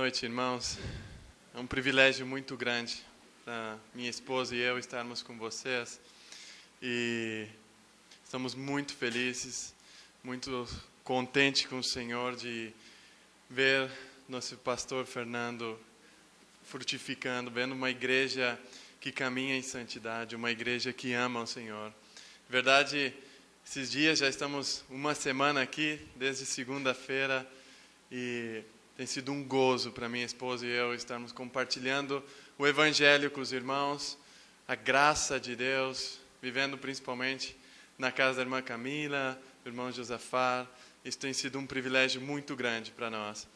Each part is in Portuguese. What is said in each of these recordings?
noite, irmãos. É um privilégio muito grande para minha esposa e eu estarmos com vocês. E estamos muito felizes, muito contentes com o Senhor de ver nosso pastor Fernando frutificando, vendo uma igreja que caminha em santidade, uma igreja que ama o Senhor. Verdade, esses dias já estamos uma semana aqui, desde segunda-feira, e tem sido um gozo para minha esposa e eu estarmos compartilhando o Evangelho com os irmãos, a graça de Deus, vivendo principalmente na casa da irmã Camila, do irmão Josafar. Isso tem sido um privilégio muito grande para nós.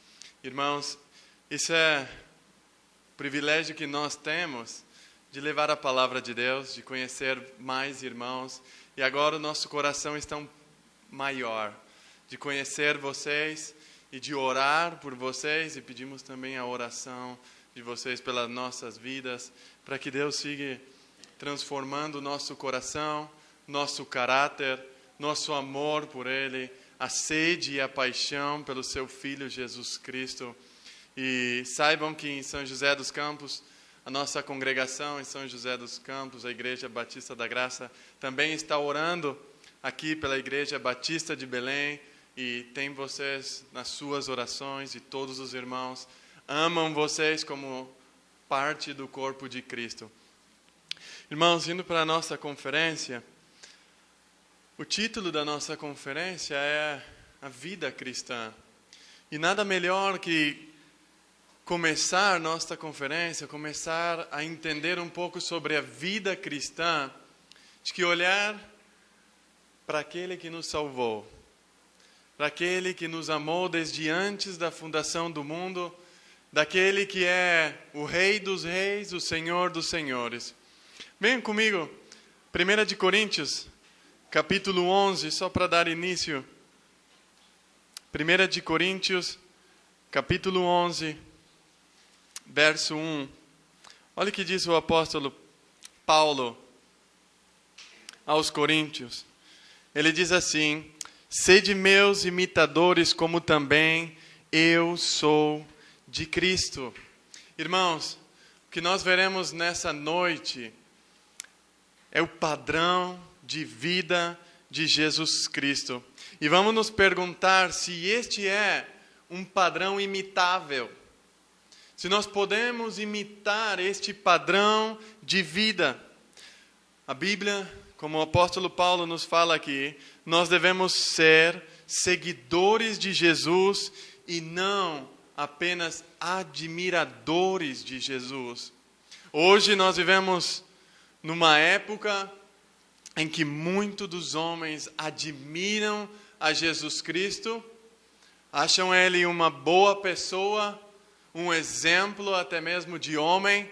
Irmãos, isso é o privilégio que nós temos de levar a palavra de Deus, de conhecer mais irmãos. E agora o nosso coração está maior, de conhecer vocês e de orar por vocês, e pedimos também a oração de vocês pelas nossas vidas, para que Deus siga transformando o nosso coração, nosso caráter, nosso amor por Ele, a sede e a paixão pelo Seu Filho Jesus Cristo. E saibam que em São José dos Campos, a nossa congregação em São José dos Campos, a Igreja Batista da Graça, também está orando aqui pela Igreja Batista de Belém, e tem vocês nas suas orações, e todos os irmãos amam vocês como parte do corpo de Cristo. Irmãos, indo para a nossa conferência, o título da nossa conferência é A Vida Cristã. E nada melhor que começar nossa conferência, começar a entender um pouco sobre a vida cristã, de que olhar para aquele que nos salvou, para aquele que nos amou desde antes da fundação do mundo, daquele que é o Rei dos Reis, o Senhor dos Senhores. Venham comigo, 1 Coríntios, capítulo 11, só para dar início. 1 Coríntios, capítulo 11, verso 1. Olha o que diz o apóstolo Paulo aos Coríntios. Ele diz assim: sede meus imitadores, como também eu sou de Cristo. Irmãos, o que nós veremos nessa noite é o padrão de vida de Jesus Cristo. E vamos nos perguntar se este é um padrão imitável. Se nós podemos imitar este padrão de vida. A Bíblia, como o apóstolo Paulo nos fala aqui, nós devemos ser seguidores de Jesus e não apenas admiradores de Jesus. Hoje nós vivemos numa época em que muitos dos homens admiram a Jesus Cristo, acham Ele uma boa pessoa, um exemplo até mesmo de homem,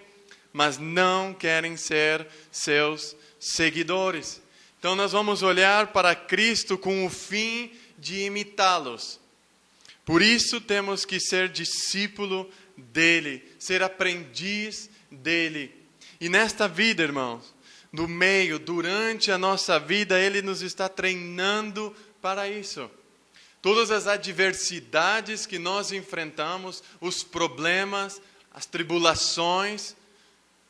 mas não querem ser seus seguidores. Então nós vamos olhar para Cristo com o fim de imitá-los. Por isso temos que ser discípulo dele, ser aprendiz dele. E nesta vida, irmãos, no meio, durante a nossa vida, ele nos está treinando para isso. Todas as adversidades que nós enfrentamos, os problemas, as tribulações,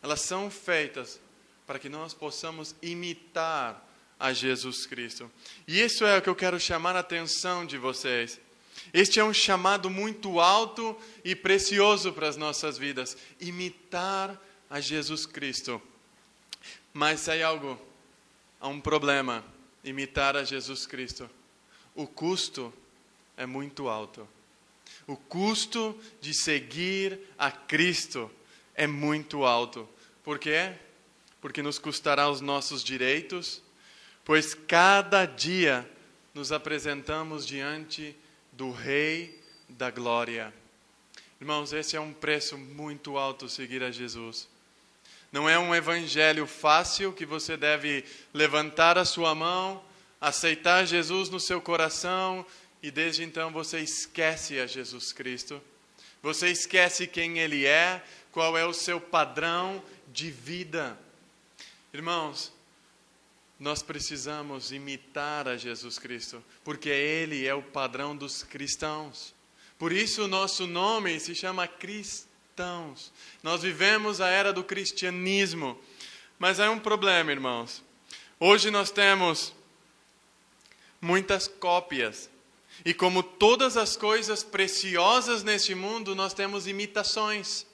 elas são feitas para que nós possamos imitar a Jesus Cristo. E isso é o que eu quero chamar a atenção de vocês. Este é um chamado muito alto e precioso para as nossas vidas. Imitar a Jesus Cristo. Mas há um problema. Imitar a Jesus Cristo. O custo é muito alto. O custo de seguir a Cristo é muito alto. Por quê? Porque nos custará os nossos direitos, pois cada dia nos apresentamos diante do Rei da Glória. Irmãos, esse é um preço muito alto, seguir a Jesus. Não é um evangelho fácil que você deve levantar a sua mão, aceitar Jesus no seu coração e desde então você esquece a Jesus Cristo. Você esquece quem Ele é, qual é o seu padrão de vida. Irmãos, nós precisamos imitar a Jesus Cristo, porque Ele é o padrão dos cristãos. Por isso o nosso nome se chama cristãos. Nós vivemos a era do cristianismo. Mas há um problema, irmãos. Hoje nós temos muitas cópias. E como todas as coisas preciosas neste mundo, nós temos imitações.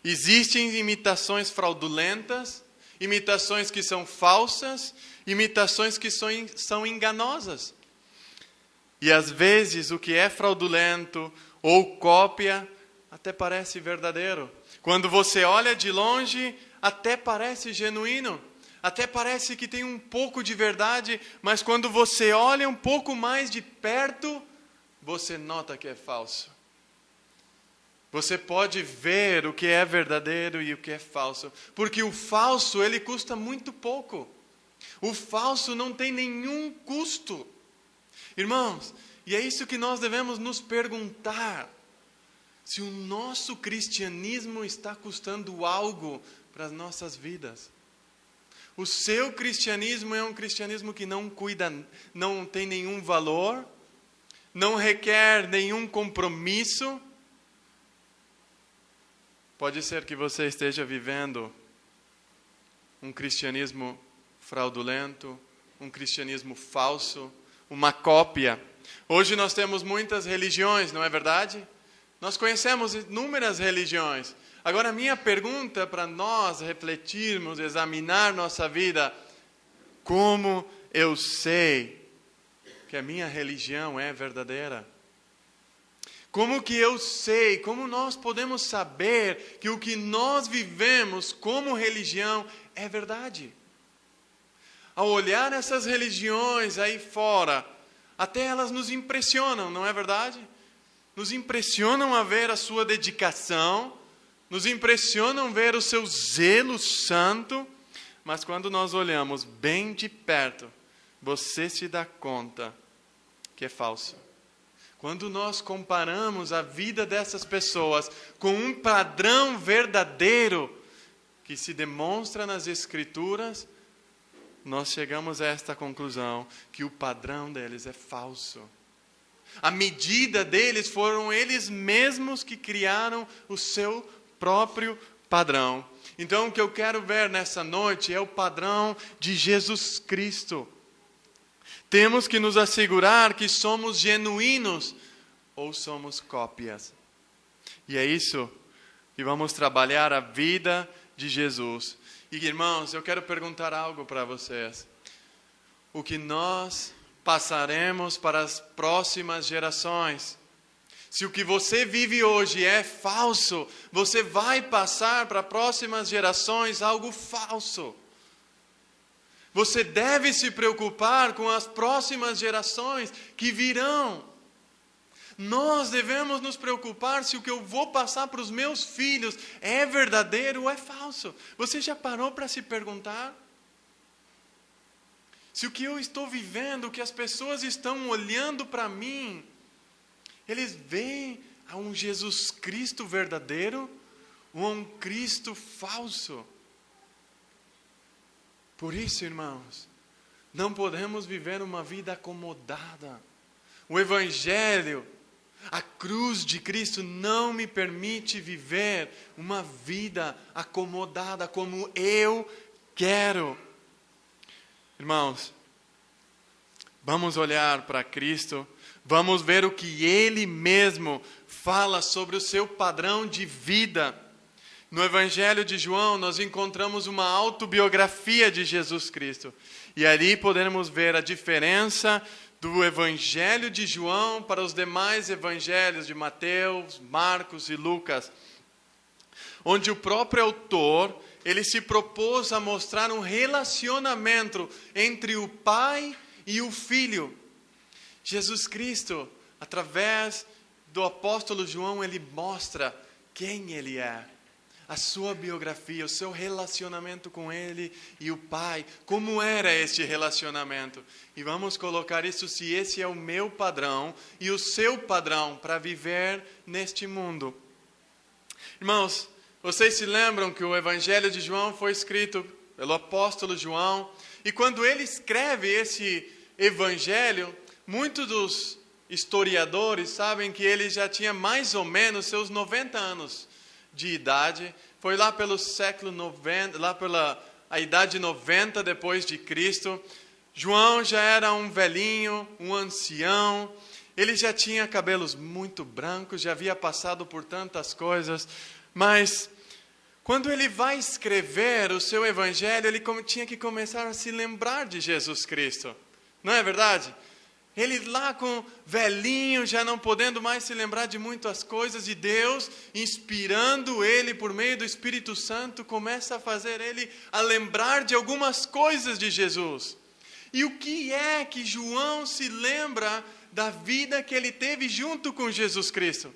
Existem imitações fraudulentas, imitações que são falsas, imitações que são enganosas. E às vezes o que é fraudulento ou cópia até parece verdadeiro. Quando você olha de longe, até parece genuíno. Até parece que tem um pouco de verdade, mas quando você olha um pouco mais de perto, você nota que é falso. Você pode ver o que é verdadeiro e o que é falso. Porque o falso, ele custa muito pouco. O falso não tem nenhum custo. Irmãos, e é isso que nós devemos nos perguntar. Se o nosso cristianismo está custando algo para as nossas vidas. O seu cristianismo é um cristianismo que não cuida, não tem nenhum valor, não requer nenhum compromisso. Pode ser que você esteja vivendo um cristianismo fraudulento, um cristianismo falso, uma cópia. Hoje nós temos muitas religiões, não é verdade? Nós conhecemos inúmeras religiões. Agora, a minha pergunta para nós refletirmos, examinar nossa vida: como eu sei que a minha religião é verdadeira? Como que eu sei, como nós podemos saber que o que nós vivemos como religião é verdade? Ao olhar essas religiões aí fora, até elas nos impressionam, não é verdade? Nos impressionam a ver a sua dedicação, nos impressionam ver o seu zelo santo, mas quando nós olhamos bem de perto, você se dá conta que é falso. Quando nós comparamos a vida dessas pessoas com um padrão verdadeiro que se demonstra nas Escrituras, nós chegamos a esta conclusão, que o padrão deles é falso. A medida deles foram eles mesmos que criaram o seu próprio padrão. Então o que eu quero ver nessa noite é o padrão de Jesus Cristo. Temos que nos assegurar que somos genuínos ou somos cópias. E é isso que vamos trabalhar a vida de Jesus. E irmãos, eu quero perguntar algo para vocês. O que nós passaremos para as próximas gerações? Se o que você vive hoje é falso, você vai passar para as próximas gerações algo falso. Você deve se preocupar com as próximas gerações que virão. Nós devemos nos preocupar se o que eu vou passar para os meus filhos é verdadeiro ou é falso. Você já parou para se perguntar? Se o que eu estou vivendo, o que as pessoas estão olhando para mim, eles veem a um Jesus Cristo verdadeiro ou a um Cristo falso? Por isso, irmãos, não podemos viver uma vida acomodada. O Evangelho, a cruz de Cristo não me permite viver uma vida acomodada como eu quero. Irmãos, vamos olhar para Cristo, vamos ver o que Ele mesmo fala sobre o seu padrão de vida. No Evangelho de João, nós encontramos uma autobiografia de Jesus Cristo. E ali podemos ver a diferença do Evangelho de João para os demais evangelhos de Mateus, Marcos e Lucas. Onde o próprio autor, ele se propôs a mostrar um relacionamento entre o Pai e o Filho. Jesus Cristo, através do apóstolo João, ele mostra quem ele é. A sua biografia, o seu relacionamento com Ele e o Pai. Como era este relacionamento? E vamos colocar isso, se esse é o meu padrão e o seu padrão para viver neste mundo. Irmãos, vocês se lembram que o Evangelho de João foi escrito pelo apóstolo João. E quando ele escreve esse Evangelho, muitos dos historiadores sabem que ele já tinha mais ou menos seus 90 anos de idade. Foi lá pelo século 90, lá pela a idade 90 depois de Cristo. João já era um velhinho, um ancião. Ele já tinha cabelos muito brancos, já havia passado por tantas coisas. Mas quando ele vai escrever o seu evangelho, ele tinha que começar a se lembrar de Jesus Cristo. Não é verdade? Ele lá com velhinho, já não podendo mais se lembrar de muitas coisas de Deus, inspirando ele por meio do Espírito Santo, começa a fazer ele a lembrar de algumas coisas de Jesus. E o que é que João se lembra da vida que ele teve junto com Jesus Cristo?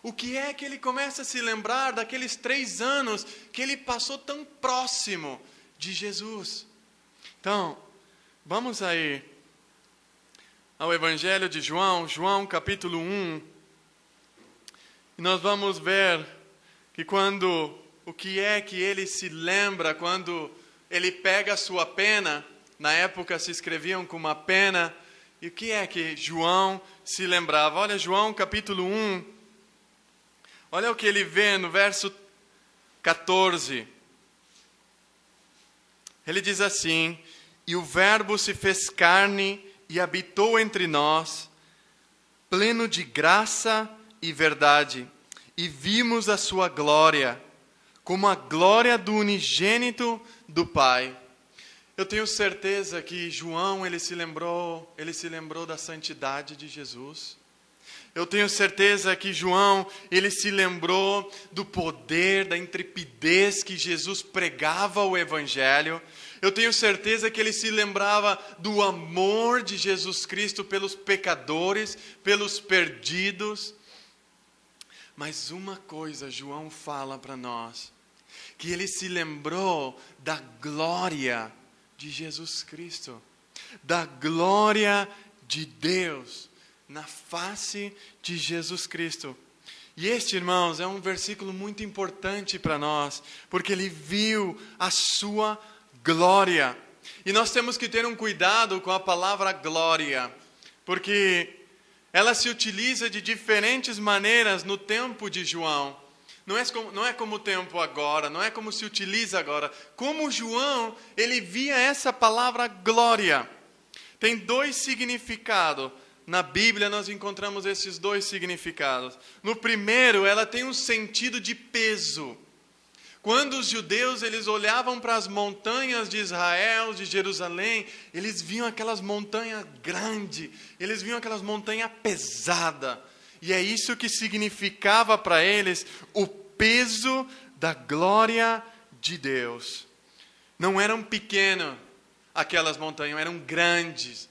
O que é que ele começa a se lembrar daqueles 3 anos que ele passou tão próximo de Jesus? Então, vamos aí ao Evangelho de João, João capítulo 1. E nós vamos ver que o que é que ele se lembra quando ele pega a sua pena. Na época se escreviam com uma pena. E o que é que João se lembrava? Olha, João capítulo 1. Olha o que ele vê no verso 14. Ele diz assim: e o verbo se fez carne e habitou entre nós, pleno de graça e verdade, e vimos a sua glória, como a glória do unigênito do Pai. Eu tenho certeza que João, ele se lembrou da santidade de Jesus. Eu tenho certeza que João, ele se lembrou do poder, da intrepidez que Jesus pregava o Evangelho. Eu tenho certeza que ele se lembrava do amor de Jesus Cristo pelos pecadores, pelos perdidos. Mas uma coisa João fala para nós, que ele se lembrou da glória de Jesus Cristo, da glória de Deus na face de Jesus Cristo. E este, irmãos, é um versículo muito importante para nós, porque ele viu a sua glória. E nós temos que ter um cuidado com a palavra glória, porque ela se utiliza de diferentes maneiras no tempo de João. Não é como o tempo agora, não é como se utiliza agora. Como João, ele via essa palavra glória. Tem 2 significados. Na Bíblia nós encontramos esses 2 significados. No primeiro, ela tem um sentido de peso. Quando os judeus eles olhavam para as montanhas de Israel, de Jerusalém, eles viam aquelas montanhas grandes, eles viam aquelas montanhas pesadas. E é isso que significava para eles o peso da glória de Deus. Não eram pequenas aquelas montanhas, eram grandes.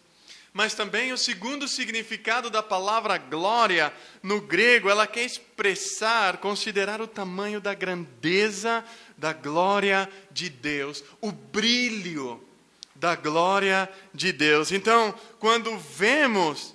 Mas também o segundo significado da palavra glória, no grego, ela quer expressar, considerar o tamanho da grandeza da glória de Deus, o brilho da glória de Deus. Então, quando vemos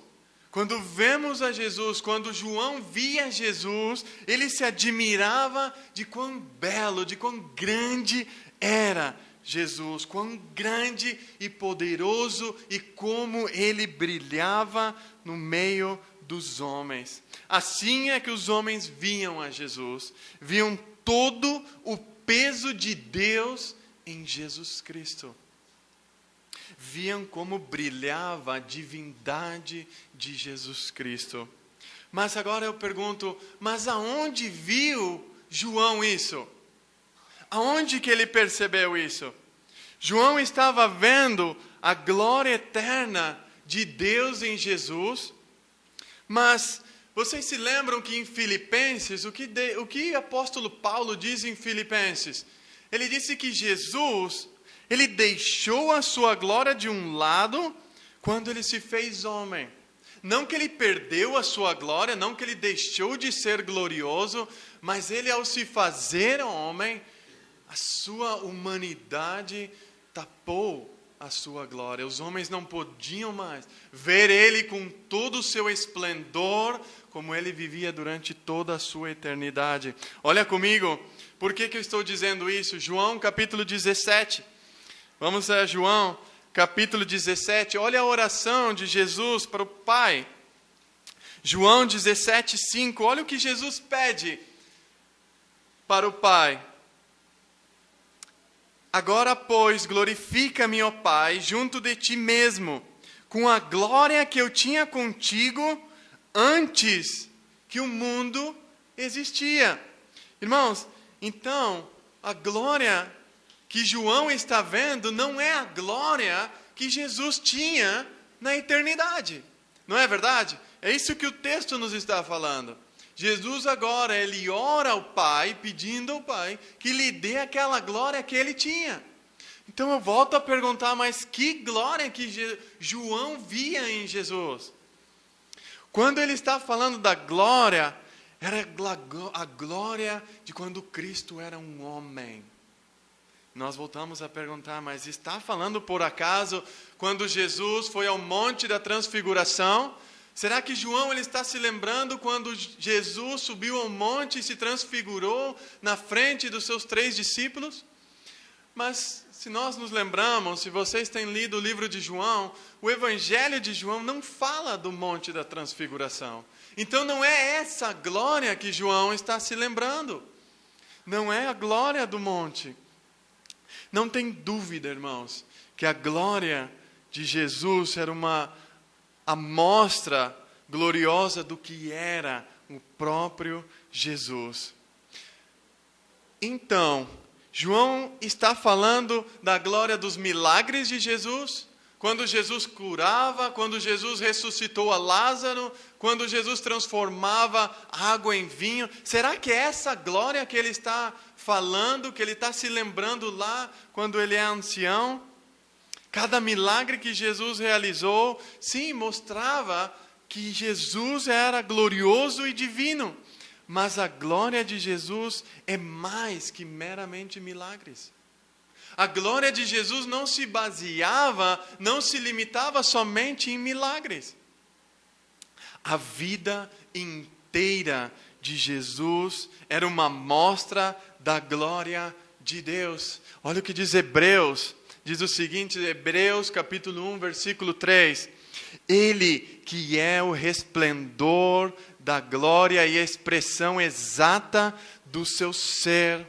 a Jesus, quando João via Jesus, ele se admirava de quão belo, de quão grande era Jesus, quão grande e poderoso e como ele brilhava no meio dos homens. Assim é que os homens viam a Jesus, viam todo o peso de Deus em Jesus Cristo. Viam como brilhava a divindade de Jesus Cristo. Mas agora eu pergunto, mas aonde viu João isso? Aonde que ele percebeu isso? João estava vendo a glória eterna de Deus em Jesus, mas vocês se lembram que em Filipenses, o que o apóstolo Paulo diz em Filipenses? Ele disse que Jesus, ele deixou a sua glória de um lado quando ele se fez homem. Não que ele perdeu a sua glória, não que ele deixou de ser glorioso, mas ele ao se fazer homem, a sua humanidade tapou a sua glória. Os homens não podiam mais ver ele com todo o seu esplendor, como ele vivia durante toda a sua eternidade. Olha comigo, por que eu estou dizendo isso? João capítulo 17. Vamos a João capítulo 17. Olha a oração de Jesus para o Pai. João 17:5, olha o que Jesus pede para o Pai. Agora, pois, glorifica-me, ó Pai, junto de ti mesmo, com a glória que eu tinha contigo antes que o mundo existia. Irmãos, então, a glória que João está vendo não é a glória que Jesus tinha na eternidade. Não é verdade? É isso que o texto nos está falando. Jesus agora, ele ora ao Pai, pedindo ao Pai que lhe dê aquela glória que ele tinha. Então eu volto a perguntar, mas que glória que João via em Jesus? Quando ele está falando da glória, era a glória de quando Cristo era um homem. Nós voltamos a perguntar, mas está falando por acaso quando Jesus foi ao Monte da Transfiguração? Será que João ele está se lembrando quando Jesus subiu ao monte e se transfigurou na frente dos seus 3 discípulos? Mas se nós nos lembramos, se vocês têm lido o livro de João, o Evangelho de João não fala do Monte da Transfiguração. Então não é essa glória que João está se lembrando. Não é a glória do monte. Não tem dúvida, irmãos, que a glória de Jesus era uma amostra gloriosa do que era o próprio Jesus. Então, João está falando da glória dos milagres de Jesus, quando Jesus curava, quando Jesus ressuscitou a Lázaro, quando Jesus transformava água em vinho. Será que é essa glória que ele está falando, que ele está se lembrando lá quando ele é ancião? Cada milagre que Jesus realizou, sim, mostrava que Jesus era glorioso e divino. Mas a glória de Jesus é mais que meramente milagres. A glória de Jesus não se baseava, não se limitava somente em milagres. A vida inteira de Jesus era uma mostra da glória de Deus. Olha o que diz Hebreus. Diz o seguinte, Hebreus capítulo 1, versículo 3. Ele que é o resplendor da glória e a expressão exata do seu ser.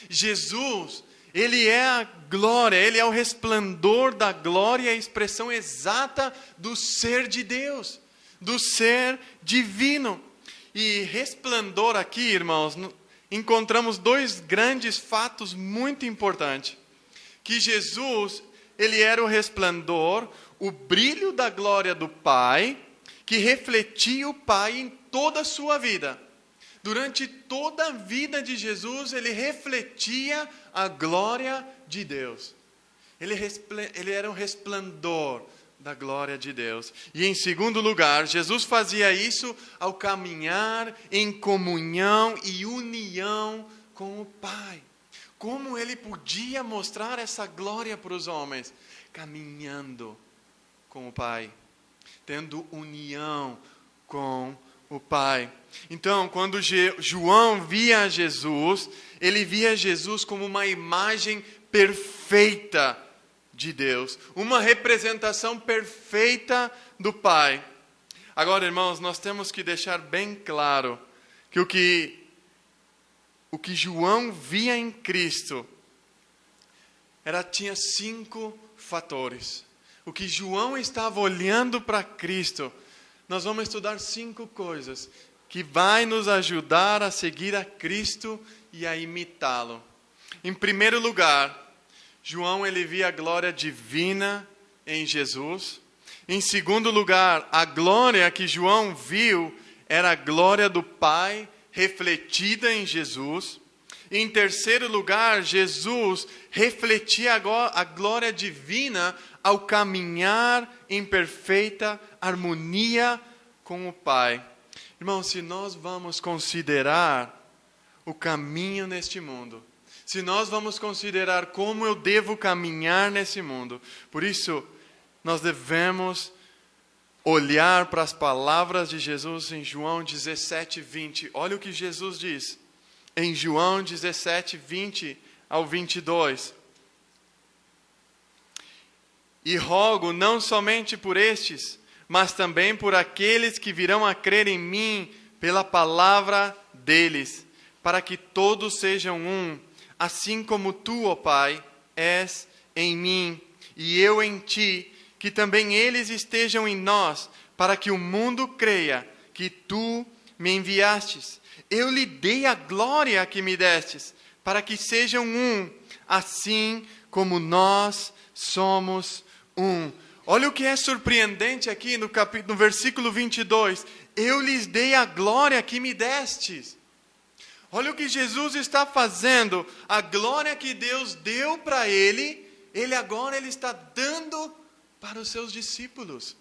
Jesus, ele é a glória, ele é o resplendor da glória e a expressão exata do ser de Deus, do ser divino. E resplendor aqui, irmãos, encontramos 2 grandes fatos muito importantes. Que Jesus, ele era o resplendor, o brilho da glória do Pai, que refletia o Pai em toda a sua vida. Durante toda a vida de Jesus, ele refletia a glória de Deus. Ele era um resplendor da glória de Deus. E em segundo lugar, Jesus fazia isso ao caminhar em comunhão e união com o Pai. Como ele podia mostrar essa glória para os homens? Caminhando com o Pai, tendo união com o Pai. Então, quando João via Jesus, ele via Jesus como uma imagem perfeita de Deus, uma representação perfeita do Pai. Agora, irmãos, nós temos que deixar bem claro que o que João via em Cristo tinha 5 fatores. O que João estava olhando para Cristo, nós vamos estudar 5 coisas que vai nos ajudar a seguir a Cristo e a imitá-lo. Em primeiro lugar, João ele via a glória divina em Jesus. Em segundo lugar, a glória que João viu era a glória do Pai refletida em Jesus. Em terceiro lugar, Jesus refletia a glória divina ao caminhar em perfeita harmonia com o Pai. Irmãos, se nós vamos considerar o caminho neste mundo, se nós vamos considerar como eu devo caminhar nesse mundo, por isso nós devemos olhar para as palavras de Jesus em João 17:20. Olha o que Jesus diz em João 17:20 ao 22. E rogo não somente por estes, mas também por aqueles que virão a crer em mim pela palavra deles, para que todos sejam um, assim como tu, ó Pai, és em mim e eu em ti, que também eles estejam em nós, para que o mundo creia que tu me enviastes. Eu lhe dei a glória que me destes, para que sejam um, assim como nós somos um. Olha o que é surpreendente aqui no versículo 22. Eu lhes dei a glória que me destes. Olha o que Jesus está fazendo. A glória que Deus deu para ele agora está dando para os seus discípulos.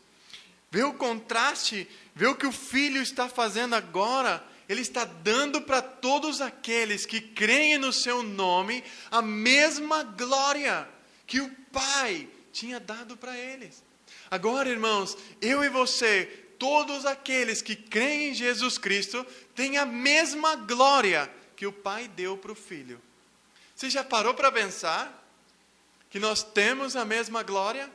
Vê o contraste, vê o que o Filho está fazendo agora. Ele está dando para todos aqueles que creem no seu nome a mesma glória que o Pai tinha dado para eles. Agora, irmãos, eu e você, todos aqueles que creem em Jesus Cristo, têm a mesma glória que o Pai deu para o Filho. Você já parou para pensar que nós temos a mesma glória?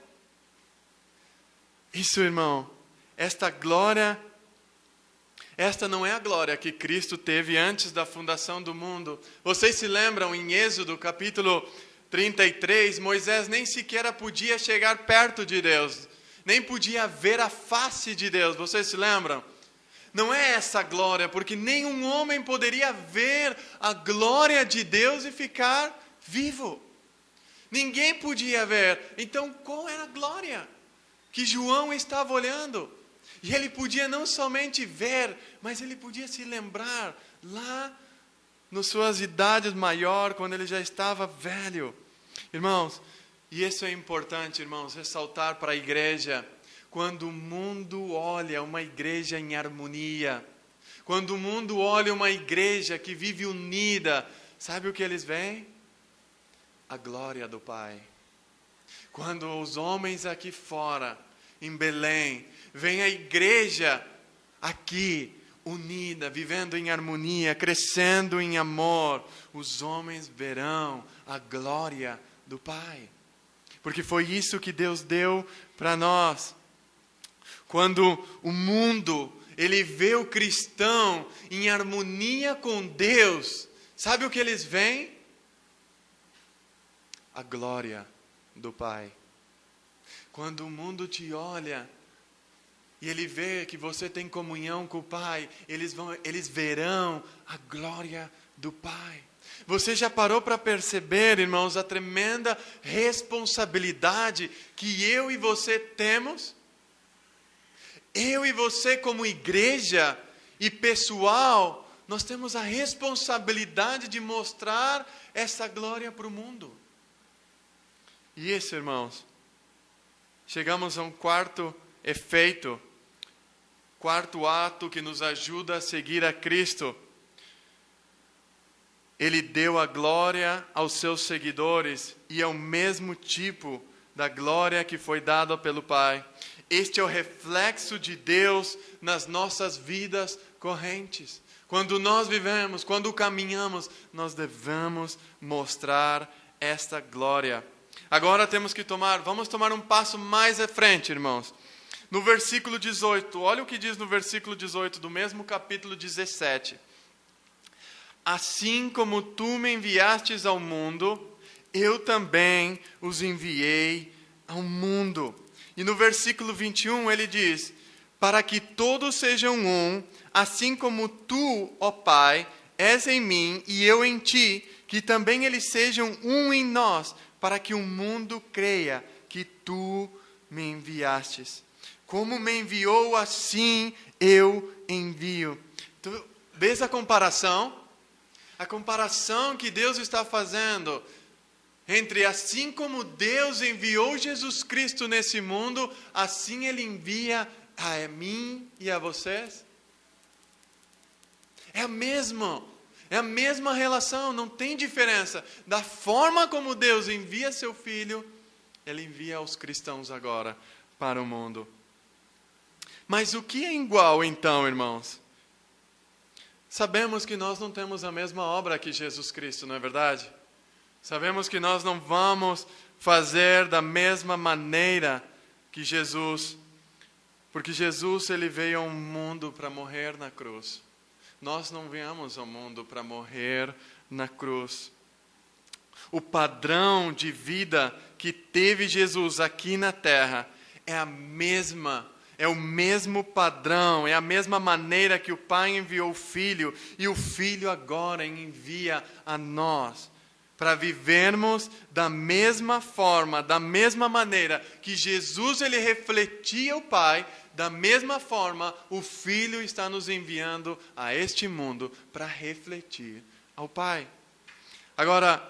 Isso, irmão, esta glória, esta não é a glória que Cristo teve antes da fundação do mundo. Vocês se lembram em Êxodo capítulo 33, Moisés nem sequer podia chegar perto de Deus, nem podia ver a face de Deus. Vocês se lembram? Não é essa glória, porque nenhum homem poderia ver a glória de Deus e ficar vivo. Ninguém podia ver. Então, qual era a glória que João estava olhando? E ele podia não somente ver, mas ele podia se lembrar lá nas suas idades maiores, quando ele já estava velho. Irmãos, e isso é importante, irmãos, ressaltar para a igreja. Quando o mundo olha uma igreja em harmonia, quando o mundo olha uma igreja que vive unida, sabe o que eles veem? A glória do Pai. Quando os homens aqui fora, em Belém, veem a igreja aqui, unida, vivendo em harmonia, crescendo em amor, os homens verão a glória do Pai. Porque foi isso que Deus deu para nós. Quando o mundo, ele vê o cristão em harmonia com Deus, sabe o que eles veem? A glória do Pai. Quando o mundo te olha e ele vê que você tem comunhão com o Pai, eles verão a glória do Pai. Você já parou para perceber, irmãos, a tremenda responsabilidade que eu e você temos? Eu e você, como igreja e pessoal, nós temos a responsabilidade de mostrar essa glória para o mundo. E isso, irmãos, chegamos a um quarto efeito, quarto ato que nos ajuda a seguir a Cristo. Ele deu a glória aos seus seguidores e é o mesmo tipo da glória que foi dada pelo Pai. Este é o reflexo de Deus nas nossas vidas correntes. Quando nós vivemos, quando caminhamos, nós devemos mostrar esta glória. Agora vamos tomar um passo mais à frente, irmãos. No versículo 18, olha o que diz no versículo 18 do mesmo capítulo 17. Assim como tu me enviastes ao mundo, eu também os enviei ao mundo. E no versículo 21 ele diz, para que todos sejam um, assim como tu, ó Pai, és em mim e eu em ti, que também eles sejam um em nós, para que o mundo creia que tu me enviastes. Como me enviou, assim eu envio. Tu vês a comparação? A comparação que Deus está fazendo entre assim como Deus enviou Jesus Cristo nesse mundo, assim Ele envia a mim e a vocês. É a mesma relação, não tem diferença. Da forma como Deus envia seu Filho, Ele envia aos cristãos agora para o mundo. Mas o que é igual então, irmãos? Sabemos que nós não temos a mesma obra que Jesus Cristo, não é verdade? Sabemos que nós não vamos fazer da mesma maneira que Jesus. Porque Jesus, ele veio ao mundo para morrer na cruz. Nós não viemos ao mundo para morrer na cruz. O padrão de vida que teve Jesus aqui na terra é o mesmo padrão, é a mesma maneira que o Pai enviou o Filho, e o Filho agora envia a nós, para vivermos da mesma forma, da mesma maneira que Jesus ele refletia o Pai, da mesma forma o Filho está nos enviando a este mundo para refletir ao Pai. Agora,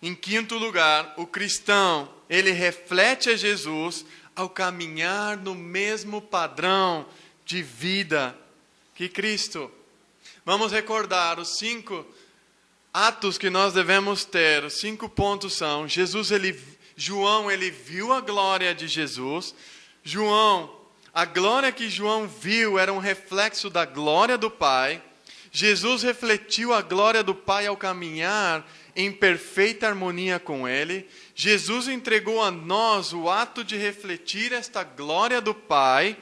em quinto lugar, o cristão, ele reflete a Jesus ao caminhar no mesmo padrão de vida que Cristo. Vamos recordar os 5 atos que nós devemos ter. Os 5 pontos são: João, ele viu a glória de Jesus. A glória que João viu era um reflexo da glória do Pai. Jesus refletiu a glória do Pai ao caminhar em perfeita harmonia com Ele. Jesus entregou a nós o ato de refletir esta glória do Pai.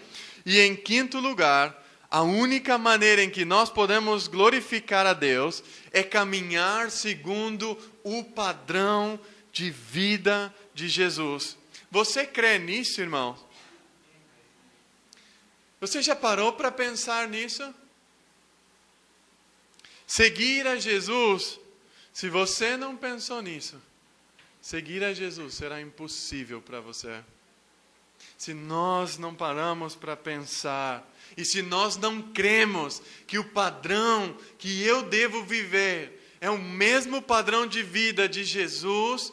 E em quinto lugar, a única maneira em que nós podemos glorificar a Deus é caminhar segundo o padrão de vida de Jesus. Você crê nisso, irmão? Você já parou para pensar nisso? Seguir a Jesus, se você não pensou nisso, seguir a Jesus será impossível para você. Se nós não paramos para pensar, e se nós não cremos que o padrão que eu devo viver é o mesmo padrão de vida de Jesus,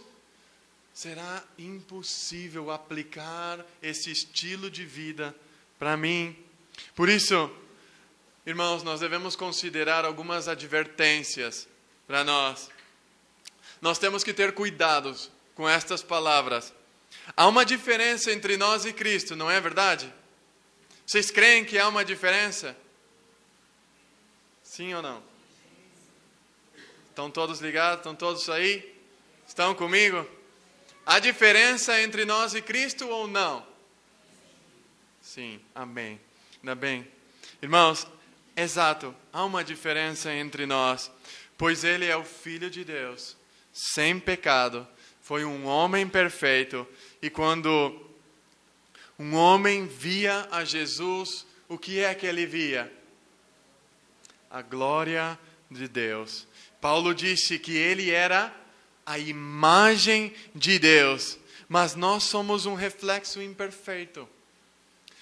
será impossível aplicar esse estilo de vida para mim. Por isso, irmãos, nós devemos considerar algumas advertências para nós. Nós temos que ter cuidados com estas palavras. Há uma diferença entre nós e Cristo, não é verdade? Vocês creem que há uma diferença? Sim ou não? Estão todos ligados? Estão todos aí? Estão comigo? Há diferença entre nós e Cristo ou não? Sim, amém. Ainda bem. Irmãos, exato, há uma diferença entre nós, pois Ele é o Filho de Deus, sem pecado, foi um homem perfeito, e quando um homem via a Jesus, o que é que ele via? A glória de Deus. Paulo disse que ele era a imagem de Deus, mas nós somos um reflexo imperfeito.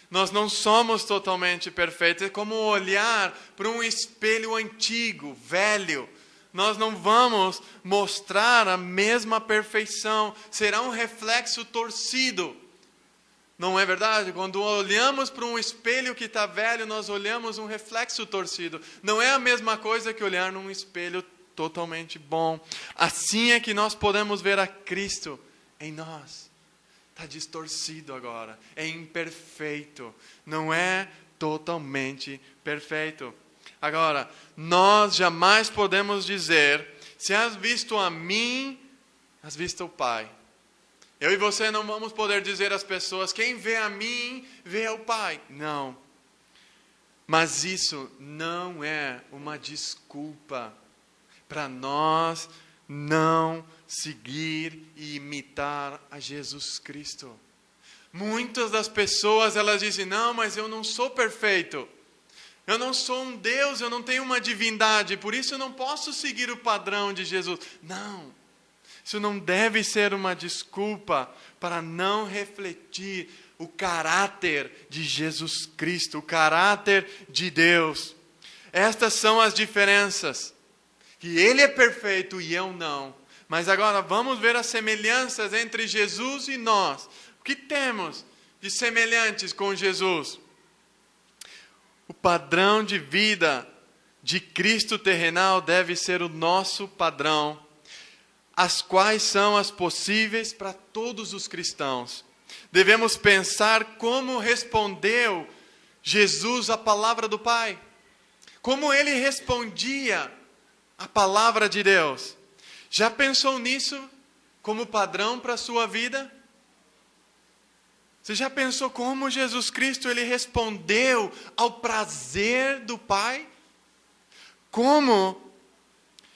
Nós não somos totalmente perfeitos. É como olhar para um espelho antigo, velho. Nós não vamos mostrar a mesma perfeição. Será um reflexo torcido. Não é verdade? Quando olhamos para um espelho que está velho, nós olhamos um reflexo torcido. Não é a mesma coisa que olhar num espelho totalmente bom. Assim é que nós podemos ver a Cristo em nós. Está distorcido agora, é imperfeito, não é totalmente perfeito. Agora, nós jamais podemos dizer, se has visto a mim, has visto o Pai. Eu e você não vamos poder dizer às pessoas, quem vê a mim, vê ao Pai. Não. Mas isso não é uma desculpa para nós não seguir e imitar a Jesus Cristo. Muitas das pessoas, elas dizem, não, mas eu não sou perfeito. Eu não sou um Deus, eu não tenho uma divindade, por isso eu não posso seguir o padrão de Jesus. Não, isso não deve ser uma desculpa para não refletir o caráter de Jesus Cristo, o caráter de Deus. Estas são as diferenças, que Ele é perfeito e eu não. Mas agora vamos ver as semelhanças entre Jesus e nós. O que temos de semelhantes com Jesus? O padrão de vida de Cristo terrenal deve ser o nosso padrão. As quais são as possíveis para todos os cristãos. Devemos pensar como respondeu Jesus à palavra do Pai. Como Ele respondia à palavra de Deus. Já pensou nisso como padrão para a sua vida? Você já pensou como Jesus Cristo ele respondeu ao prazer do Pai? Como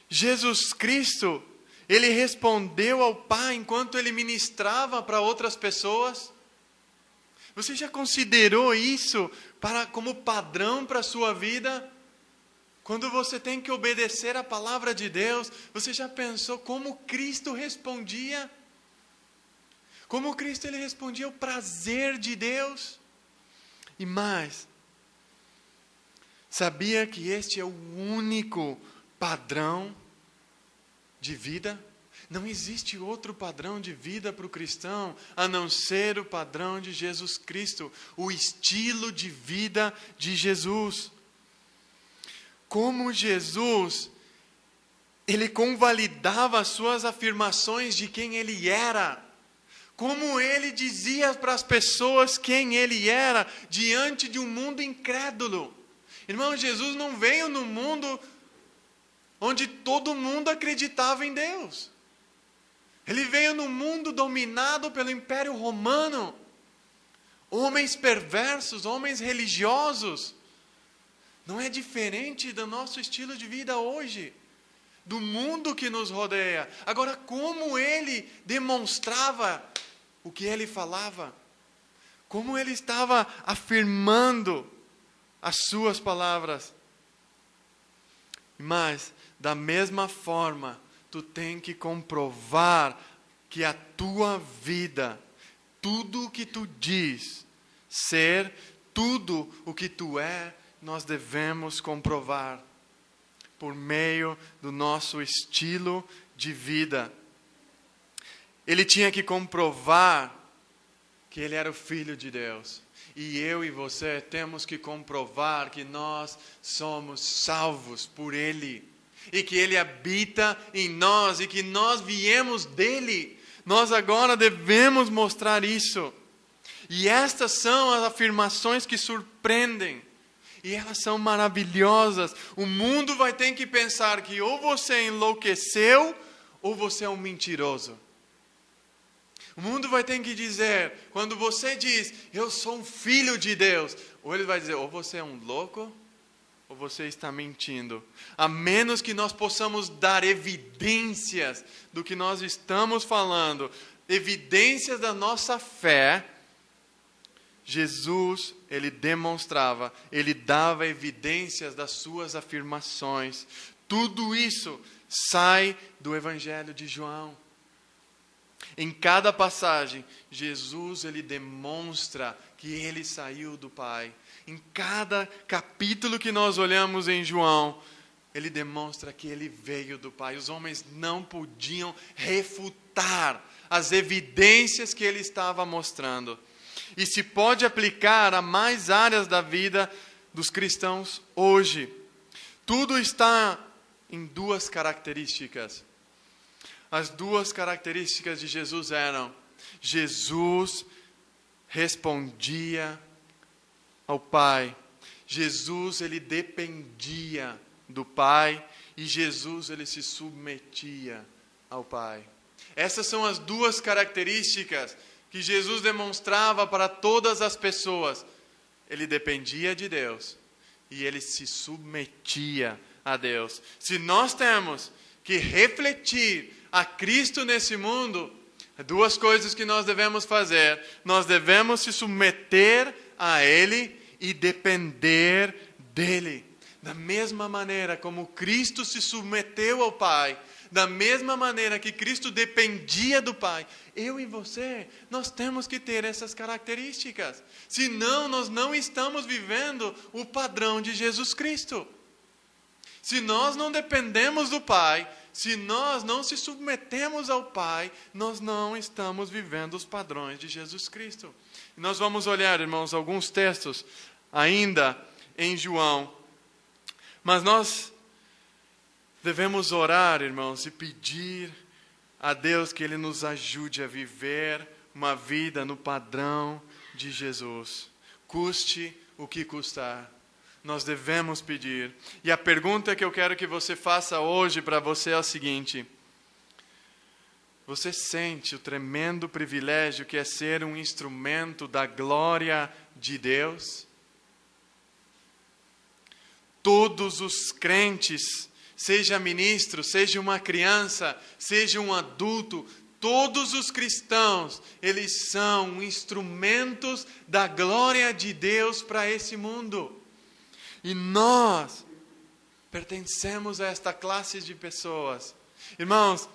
Jesus Cristo ele respondeu ao Pai enquanto ele ministrava para outras pessoas? Você já considerou isso como padrão para a sua vida? Quando você tem que obedecer a palavra de Deus, você já pensou como Cristo respondia? Como Cristo ele respondia ao prazer de Deus? E mais, sabia que este é o único padrão de vida? Não existe outro padrão de vida para o cristão, a não ser o padrão de Jesus Cristo, o estilo de vida de Jesus. Como Jesus, ele convalidava as suas afirmações de quem ele era. Como ele dizia para as pessoas quem ele era, diante de um mundo incrédulo. Irmão, Jesus não veio no mundo onde todo mundo acreditava em Deus. Ele veio no mundo dominado pelo Império Romano. Homens perversos, homens religiosos. Não é diferente do nosso estilo de vida hoje, do mundo que nos rodeia. Agora, como ele demonstrava o que ele falava? Como ele estava afirmando as suas palavras? Mas, da mesma forma, tu tem que comprovar que a tua vida, tudo o que tu diz ser, tudo o que tu é, nós devemos comprovar por meio do nosso estilo de vida. Ele tinha que comprovar que ele era o Filho de Deus. E eu e você temos que comprovar que nós somos salvos por Ele. E que Ele habita em nós e que nós viemos dEle. Nós agora devemos mostrar isso. E estas são as afirmações que surpreendem. E elas são maravilhosas. O mundo vai ter que pensar que ou você enlouqueceu ou você é um mentiroso. O mundo vai ter que dizer, quando você diz, eu sou um filho de Deus, ou ele vai dizer, ou você é um louco, ou você está mentindo. A menos que nós possamos dar evidências do que nós estamos falando, evidências da nossa fé, Jesus, ele demonstrava, ele dava evidências das suas afirmações. Tudo isso sai do Evangelho de João. Em cada passagem, Jesus ele demonstra que ele saiu do Pai. Em cada capítulo que nós olhamos em João, ele demonstra que ele veio do Pai. Os homens não podiam refutar as evidências que ele estava mostrando. E se pode aplicar a mais áreas da vida dos cristãos hoje. Tudo está em duas características. As duas características de Jesus eram: Jesus respondia ao Pai. Jesus, ele dependia do Pai. E Jesus, ele se submetia ao Pai. Essas são as duas características que Jesus demonstrava para todas as pessoas. Ele dependia de Deus e ele se submetia a Deus. Se nós temos que refletir a Cristo nesse mundo, duas coisas que nós devemos fazer. Nós devemos se submeter a Ele e depender dEle. Da mesma maneira como Cristo se submeteu ao Pai, da mesma maneira que Cristo dependia do Pai, eu e você, nós temos que ter essas características. Senão, nós não estamos vivendo o padrão de Jesus Cristo. Se nós não dependemos do Pai, se nós não se submetemos ao Pai, nós não estamos vivendo os padrões de Jesus Cristo. E nós vamos olhar, irmãos, alguns textos ainda em João. Mas nós devemos orar, irmãos, e pedir a Deus que Ele nos ajude a viver uma vida no padrão de Jesus. Custe o que custar. Nós devemos pedir. E a pergunta que eu quero que você faça hoje para você é a seguinte: Você sente o tremendo privilégio que é ser um instrumento da glória de Deus? Todos os crentes, seja ministro, seja uma criança, seja um adulto, todos os cristãos, eles são instrumentos da glória de Deus para esse mundo. E nós pertencemos a esta classe de pessoas. Irmãos,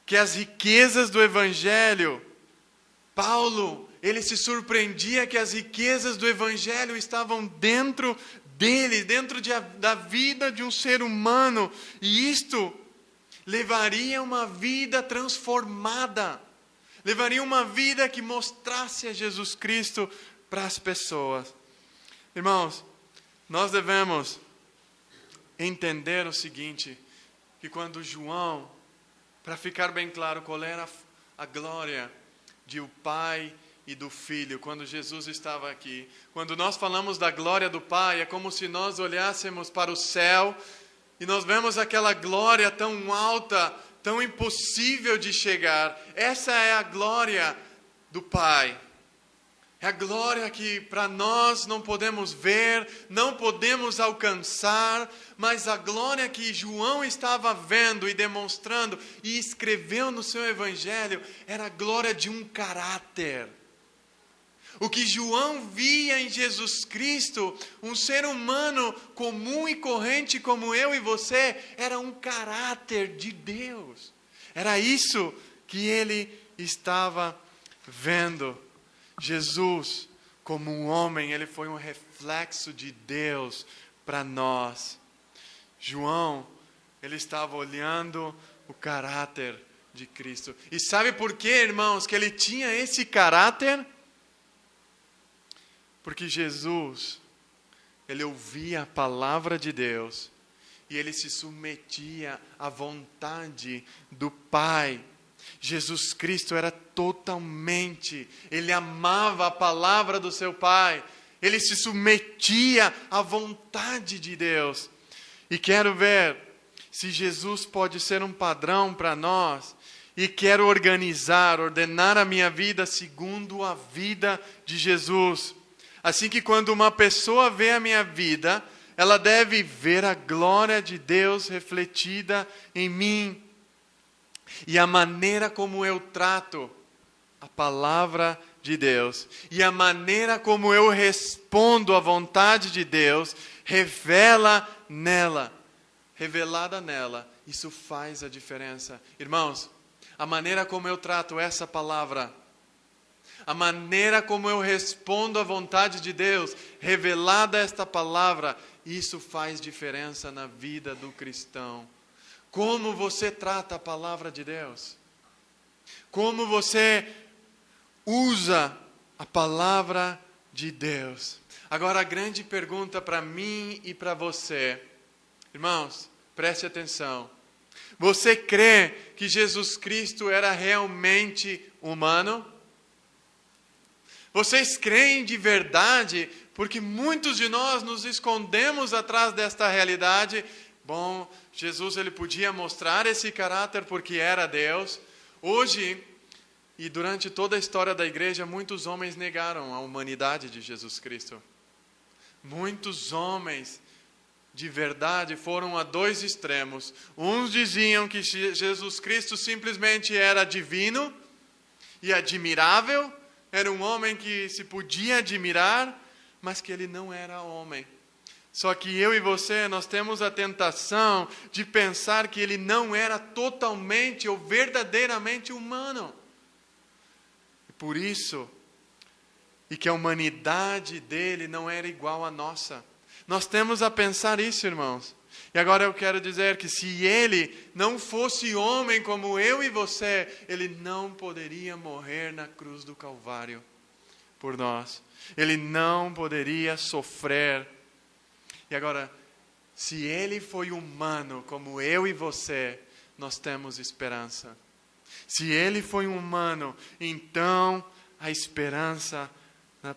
que as riquezas do Evangelho, Paulo, ele se surpreendia que as riquezas do Evangelho estavam dentro dele, dentro da vida de um ser humano. E isto levaria uma vida transformada. Levaria uma vida que mostrasse a Jesus Cristo para as pessoas. Irmãos, nós devemos entender o seguinte, que quando João, para ficar bem claro qual era a glória de o Pai e do Filho, quando Jesus estava aqui. Quando nós falamos da glória do Pai, é como se nós olhássemos para o céu e nós vemos aquela glória tão alta, tão impossível de chegar. Essa é a glória do Pai. É a glória que para nós não podemos ver, não podemos alcançar, mas a glória que João estava vendo e demonstrando e escreveu no seu evangelho era a glória de um caráter. O que João via em Jesus Cristo, um ser humano comum e corrente como eu e você, era um caráter de Deus. Era isso que ele estava vendo. Jesus, como um homem, ele foi um reflexo de Deus para nós. João, ele estava olhando o caráter de Cristo. E sabe por quê, irmãos, que ele tinha esse caráter? Porque Jesus, ele ouvia a palavra de Deus e ele se submetia à vontade do Pai. Jesus Cristo era totalmente, ele amava a palavra do seu Pai, ele se submetia à vontade de Deus. E quero ver se Jesus pode ser um padrão para nós, e quero ordenar a minha vida segundo a vida de Jesus. Assim que quando uma pessoa vê a minha vida, ela deve ver a glória de Deus refletida em mim. E a maneira como eu trato a palavra de Deus, e a maneira como eu respondo à vontade de Deus, revelada nela, isso faz a diferença. Irmãos, a maneira como eu trato essa palavra, a maneira como eu respondo à vontade de Deus, revelada esta palavra, isso faz diferença na vida do cristão. Como você trata a palavra de Deus? Como você usa a palavra de Deus? Agora a grande pergunta para mim e para você. Irmãos, preste atenção. Você crê que Jesus Cristo era realmente humano? Vocês creem de verdade? Porque muitos de nós nos escondemos atrás desta realidade. Bom, Jesus ele podia mostrar esse caráter porque era Deus. Hoje, e durante toda a história da igreja, muitos homens negaram a humanidade de Jesus Cristo. Muitos homens de verdade foram a dois extremos. Uns diziam que Jesus Cristo simplesmente era divino e admirável, era um homem que se podia admirar, mas que ele não era homem. Só que eu e você, nós temos a tentação de pensar que ele não era totalmente ou verdadeiramente humano. E por isso, e que a humanidade dele não era igual à nossa. Nós temos a pensar isso, irmãos. E agora eu quero dizer que se ele não fosse homem como eu e você, ele não poderia morrer na cruz do Calvário por nós. Ele não poderia sofrer. E agora, se ele foi humano como eu e você, nós temos esperança. Se ele foi humano, então a esperança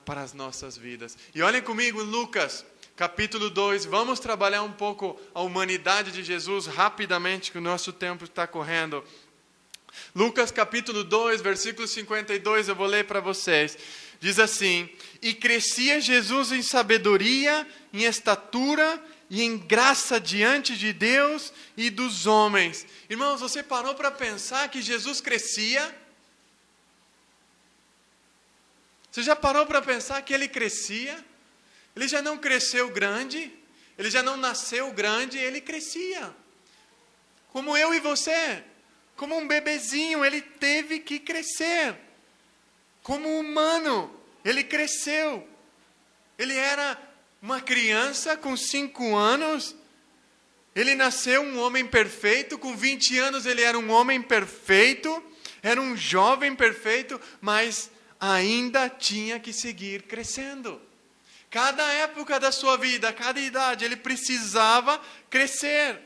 para as nossas vidas. E olhem comigo Lucas, capítulo 2. Vamos trabalhar um pouco a humanidade de Jesus rapidamente, que o nosso tempo está correndo. Lucas capítulo 2, versículo 52, eu vou ler para vocês. Diz assim: e crescia Jesus em sabedoria, em estatura e em graça diante de Deus e dos homens. Irmãos, você parou para pensar que Jesus crescia? Você já parou para pensar que ele crescia? Ele já não cresceu grande, ele já não nasceu grande, ele crescia. Como eu e você, como um bebezinho, ele teve que crescer. Como humano, ele cresceu. Ele era uma criança com 5 anos, ele nasceu um homem perfeito, com 20 anos ele era um homem perfeito, era um jovem perfeito, mas ainda tinha que seguir crescendo. Cada época da sua vida, cada idade, ele precisava crescer.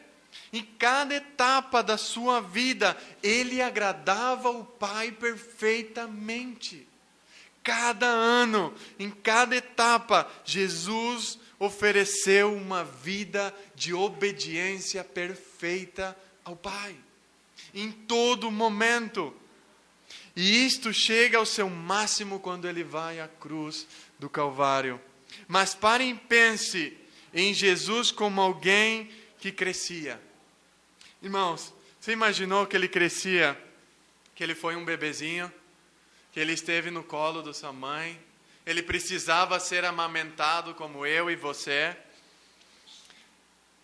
Em cada etapa da sua vida, ele agradava o Pai perfeitamente. Cada ano, em cada etapa, Jesus ofereceu uma vida de obediência perfeita ao Pai. Em todo momento. E isto chega ao seu máximo quando ele vai à cruz do Calvário. Mas parem e pense em Jesus como alguém que crescia. Irmãos, você imaginou que ele crescia, que ele foi um bebezinho, que ele esteve no colo da sua mãe, ele precisava ser amamentado como eu e você.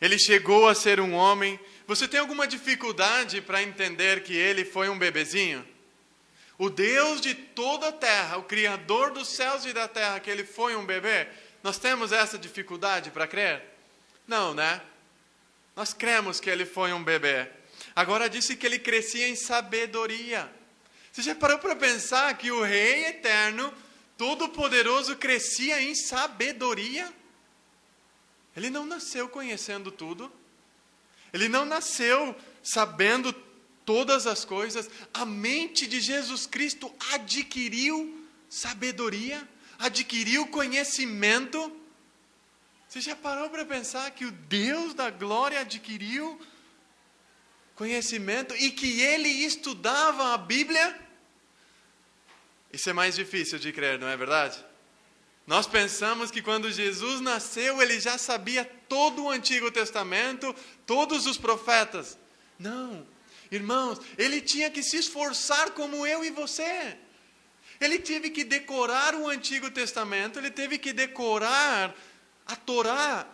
Ele chegou a ser um homem. Você tem alguma dificuldade para entender que ele foi um bebezinho? O Deus de toda a terra, o Criador dos céus e da terra, que ele foi um bebê, nós temos essa dificuldade para crer? Não, né? Nós cremos que ele foi um bebê. Agora disse que ele crescia em sabedoria. Você já parou para pensar que o Rei Eterno, Todo-Poderoso, crescia em sabedoria? Ele não nasceu conhecendo tudo. Ele não nasceu sabendo todas as coisas. A mente de Jesus Cristo adquiriu sabedoria, adquiriu conhecimento. Você já parou para pensar que o Deus da glória adquiriu conhecimento e que ele estudava a Bíblia? Isso é mais difícil de crer, não é verdade? Nós pensamos que quando Jesus nasceu, ele já sabia todo o Antigo Testamento, todos os profetas. Não, irmãos, ele tinha que se esforçar como eu e você. Ele teve que decorar o Antigo Testamento, ele teve que decorar a Torá.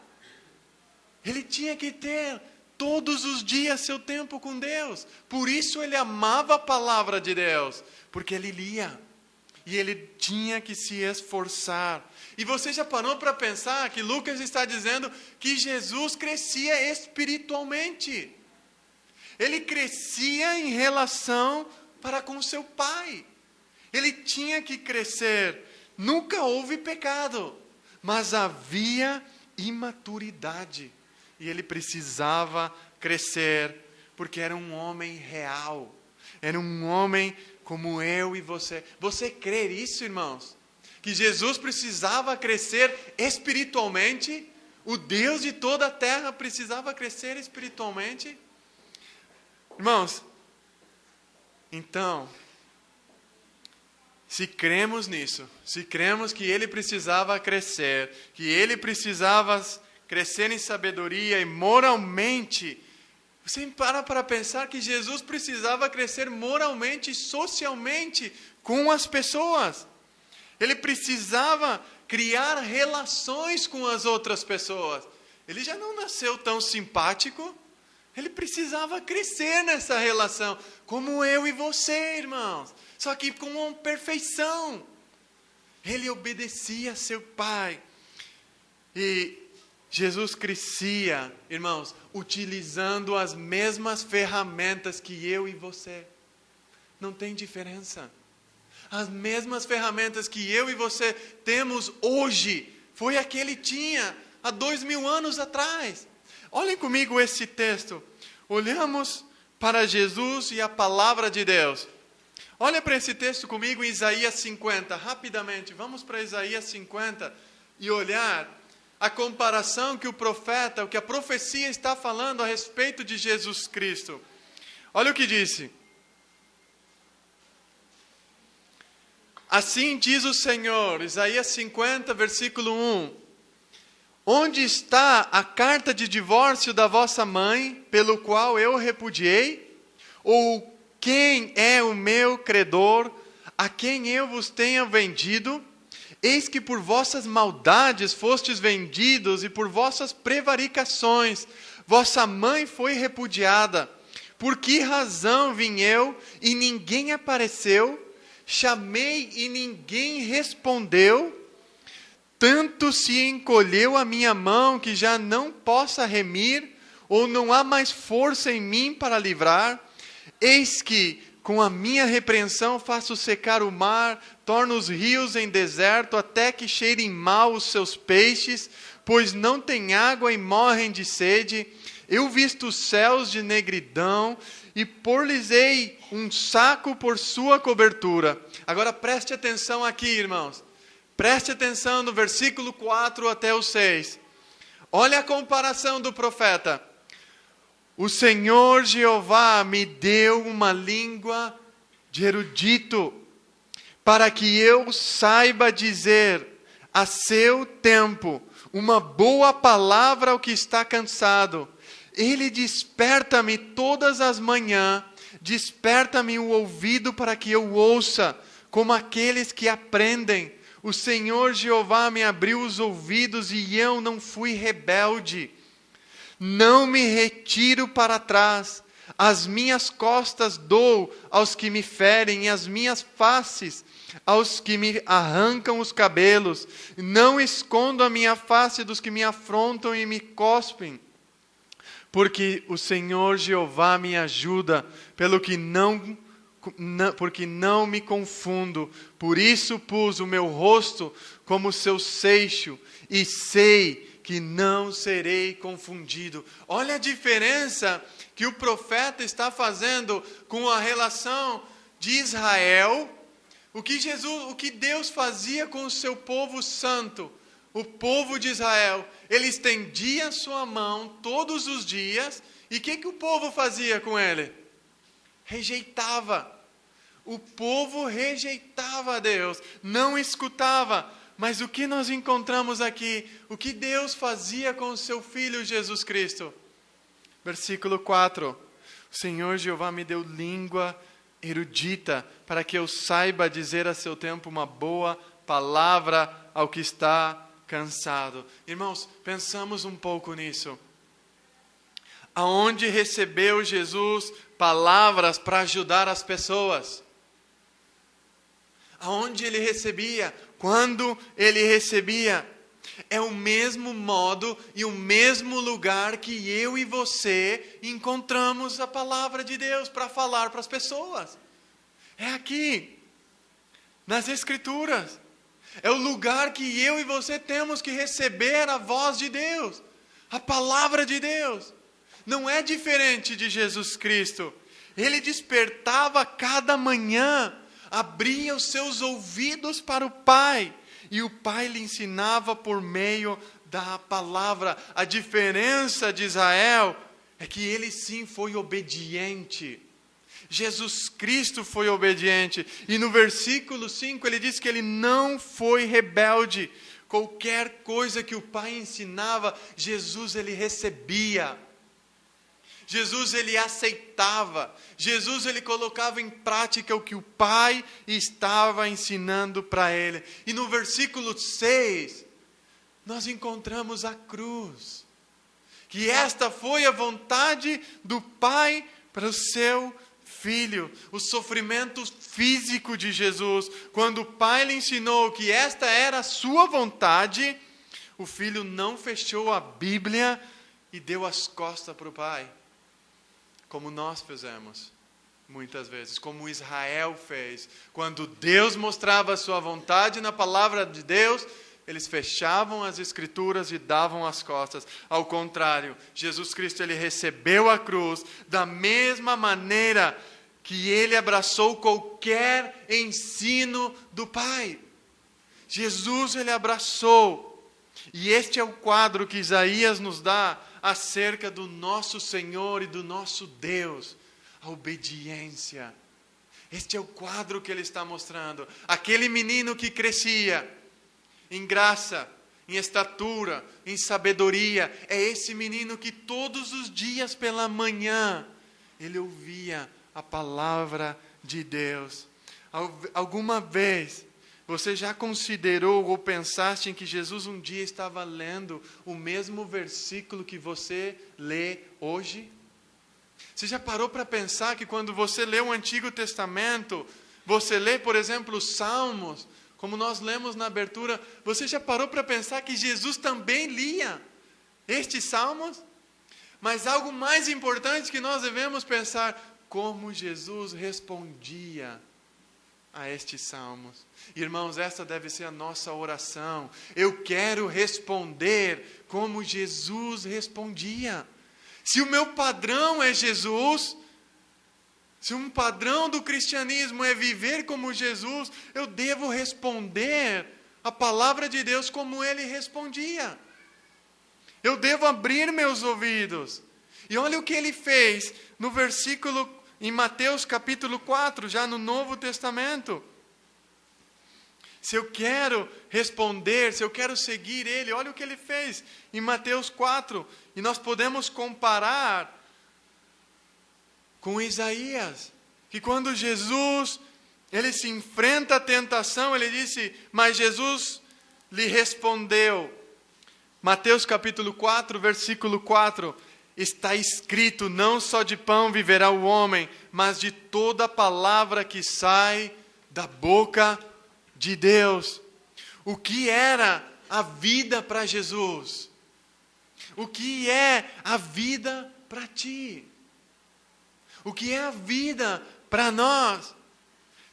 Ele tinha que ter todos os dias seu tempo com Deus. Por isso ele amava a palavra de Deus, porque ele lia. E ele tinha que se esforçar. E você já parou para pensar que Lucas está dizendo que Jesus crescia espiritualmente. Ele crescia em relação para com seu Pai. Ele tinha que crescer. Nunca houve pecado, mas havia imaturidade. E ele precisava crescer, porque era um homem real. Era um homem como eu e você. Você crê nisso, irmãos? Que Jesus precisava crescer espiritualmente? O Deus de toda a terra precisava crescer espiritualmente? Irmãos, então, se cremos nisso, se cremos que ele precisava crescer, que ele precisava crescer em sabedoria e moralmente, você para pensar que Jesus precisava crescer moralmente e socialmente com as pessoas. Ele precisava criar relações com as outras pessoas. Ele já não nasceu tão simpático. Ele precisava crescer nessa relação, como eu e você, irmãos. Só que com perfeição. Ele obedecia a seu Pai. E Jesus crescia, irmãos, utilizando as mesmas ferramentas que eu e você. Não tem diferença. As mesmas ferramentas que eu e você temos hoje, foi a que ele tinha há 2000 anos atrás. Olhem comigo esse texto. Olhamos para Jesus e a palavra de Deus. Olha para esse texto comigo em Isaías 50, rapidamente. Vamos para Isaías 50 e olhar a comparação que o profeta, o que a profecia está falando a respeito de Jesus Cristo. Olha o que disse. Assim diz o Senhor, Isaías 50, versículo 1. Onde está a carta de divórcio da vossa mãe, pelo qual eu repudiei? Ou quem é o meu credor, a quem eu vos tenha vendido? Eis que por vossas maldades fostes vendidos, e por vossas prevaricações vossa mãe foi repudiada. Por que razão vim eu, e ninguém apareceu? Chamei, e ninguém respondeu? Tanto se encolheu a minha mão, que já não possa remir, ou não há mais força em mim para livrar? Eis que, com a minha repreensão, faço secar o mar, torno os rios em deserto, até que cheirem mal os seus peixes, pois não têm água e morrem de sede. Eu visto os céus de negridão, e pôr-lhes-ei um saco por sua cobertura. Agora preste atenção aqui, irmãos. Preste atenção no versículo 4 até o 6. Olha a comparação do profeta. O Senhor Jeová me deu uma língua de erudito, para que eu saiba dizer a seu tempo uma boa palavra ao que está cansado. Ele desperta-me todas as manhãs, desperta-me o ouvido para que eu ouça, como aqueles que aprendem. O Senhor Jeová me abriu os ouvidos e eu não fui rebelde. Não me retiro para trás. As minhas costas dou aos que me ferem, e as minhas faces aos que me arrancam os cabelos. Não escondo a minha face dos que me afrontam e me cospem. Porque o Senhor Jeová me ajuda, porque não me confundo. Por isso pus o meu rosto como seu seixo, e sei que não serei confundido. Olha a diferença que o profeta está fazendo com a relação de Israel. O que Deus fazia com o seu povo santo, o povo de Israel. Ele estendia a sua mão todos os dias, e o que o povo fazia com ele? Rejeitava. O povo rejeitava a Deus, não escutava. Mas o que nós encontramos aqui? O que Deus fazia com o seu Filho Jesus Cristo? Versículo 4. O Senhor Jeová me deu língua erudita, para que eu saiba dizer a seu tempo uma boa palavra ao que está cansado. Irmãos, pensamos um pouco nisso. Aonde recebeu Jesus palavras para ajudar as pessoas? Aonde ele recebia? Quando ele recebia? É o mesmo modo e o mesmo lugar que eu e você encontramos a palavra de Deus para falar para as pessoas. É aqui, nas Escrituras. É o lugar que eu e você temos que receber a voz de Deus, a palavra de Deus. Não é diferente de Jesus Cristo. Ele despertava cada manhã, abria os seus ouvidos para o Pai, e o Pai lhe ensinava por meio da palavra. A diferença de Israel é que ele sim foi obediente. Jesus Cristo foi obediente. E no versículo 5 ele diz que ele não foi rebelde. Qualquer coisa que o Pai ensinava, Jesus ele recebia. Jesus ele aceitava. Jesus ele colocava em prática o que o Pai estava ensinando para ele. E no versículo 6, nós encontramos a cruz. Que esta foi a vontade do Pai para o seu Filho. O sofrimento físico de Jesus. Quando o Pai lhe ensinou que esta era a sua vontade, o Filho não fechou a Bíblia e deu as costas para o Pai. Como nós fizemos, muitas vezes, como Israel fez. Quando Deus mostrava a sua vontade na palavra de Deus, eles fechavam as Escrituras e davam as costas. Ao contrário, Jesus Cristo ele recebeu a cruz da mesma maneira que ele abraçou qualquer ensino do Pai. Jesus ele abraçou. E este é o quadro que Isaías nos dá acerca do nosso Senhor e do nosso Deus, a obediência. Este é o quadro que ele está mostrando. Aquele menino que crescia em graça, em estatura, em sabedoria. É esse menino que todos os dias pela manhã ele ouvia a palavra de Deus. Alguma vez você já considerou ou pensaste em que Jesus um dia estava lendo o mesmo versículo que você lê hoje? Você já parou para pensar que quando você lê o Antigo Testamento, você lê, por exemplo, os Salmos, como nós lemos na abertura, você já parou para pensar que Jesus também lia estes Salmos? Mas algo mais importante que nós devemos pensar, como Jesus respondia a estes Salmos. Irmãos, essa deve ser a nossa oração. Eu quero responder como Jesus respondia. Se o meu padrão é Jesus, se um padrão do cristianismo é viver como Jesus, eu devo responder a palavra de Deus como ele respondia. Eu devo abrir meus ouvidos. E olha o que ele fez no versículo, em Mateus capítulo 4, já no Novo Testamento. Se eu quero responder, se eu quero seguir ele, olha o que ele fez em Mateus 4. E nós podemos comparar com Isaías, que quando Jesus, ele se enfrenta à tentação, ele disse, mas Jesus lhe respondeu. Mateus capítulo 4, versículo 4, está escrito, não só de pão viverá o homem, mas de toda palavra que sai da boca de Deus. O que era a vida para Jesus? O que é a vida para ti? O que é a vida para nós?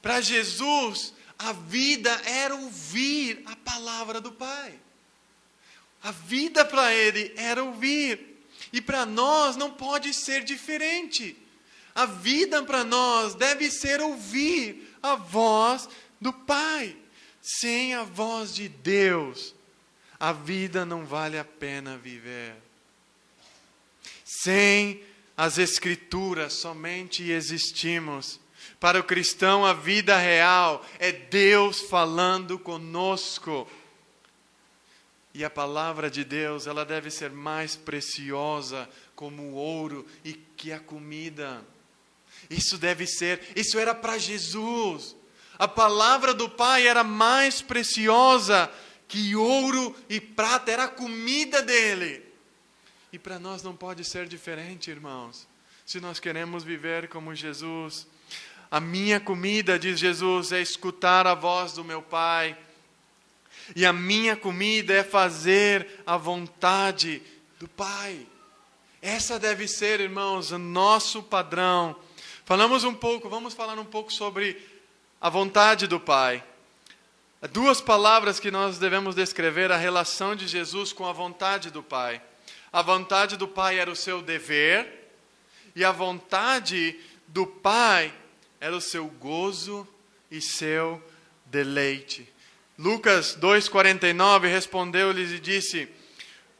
Para Jesus, a vida era ouvir a palavra do Pai. A vida para ele era ouvir. E para nós não pode ser diferente. A vida para nós deve ser ouvir a voz do Pai. Sem a voz de Deus, a vida não vale a pena viver. Sem as Escrituras, somente existimos. Para o cristão, a vida real é Deus falando conosco. E a palavra de Deus, ela deve ser mais preciosa como o ouro e que a comida. Isso era para Jesus. A palavra do Pai era mais preciosa que ouro e prata, era a comida dele. E para nós não pode ser diferente, irmãos. Se nós queremos viver como Jesus. A minha comida, diz Jesus, é escutar a voz do meu Pai. E a minha comida é fazer a vontade do Pai. Essa deve ser, irmãos, o nosso padrão. Vamos falar um pouco sobre a vontade do Pai. Duas palavras que nós devemos descrever a relação de Jesus com a vontade do Pai. A vontade do Pai era o seu dever, e a vontade do Pai era o seu gozo e seu deleite. Lucas 2,49 respondeu-lhes e disse,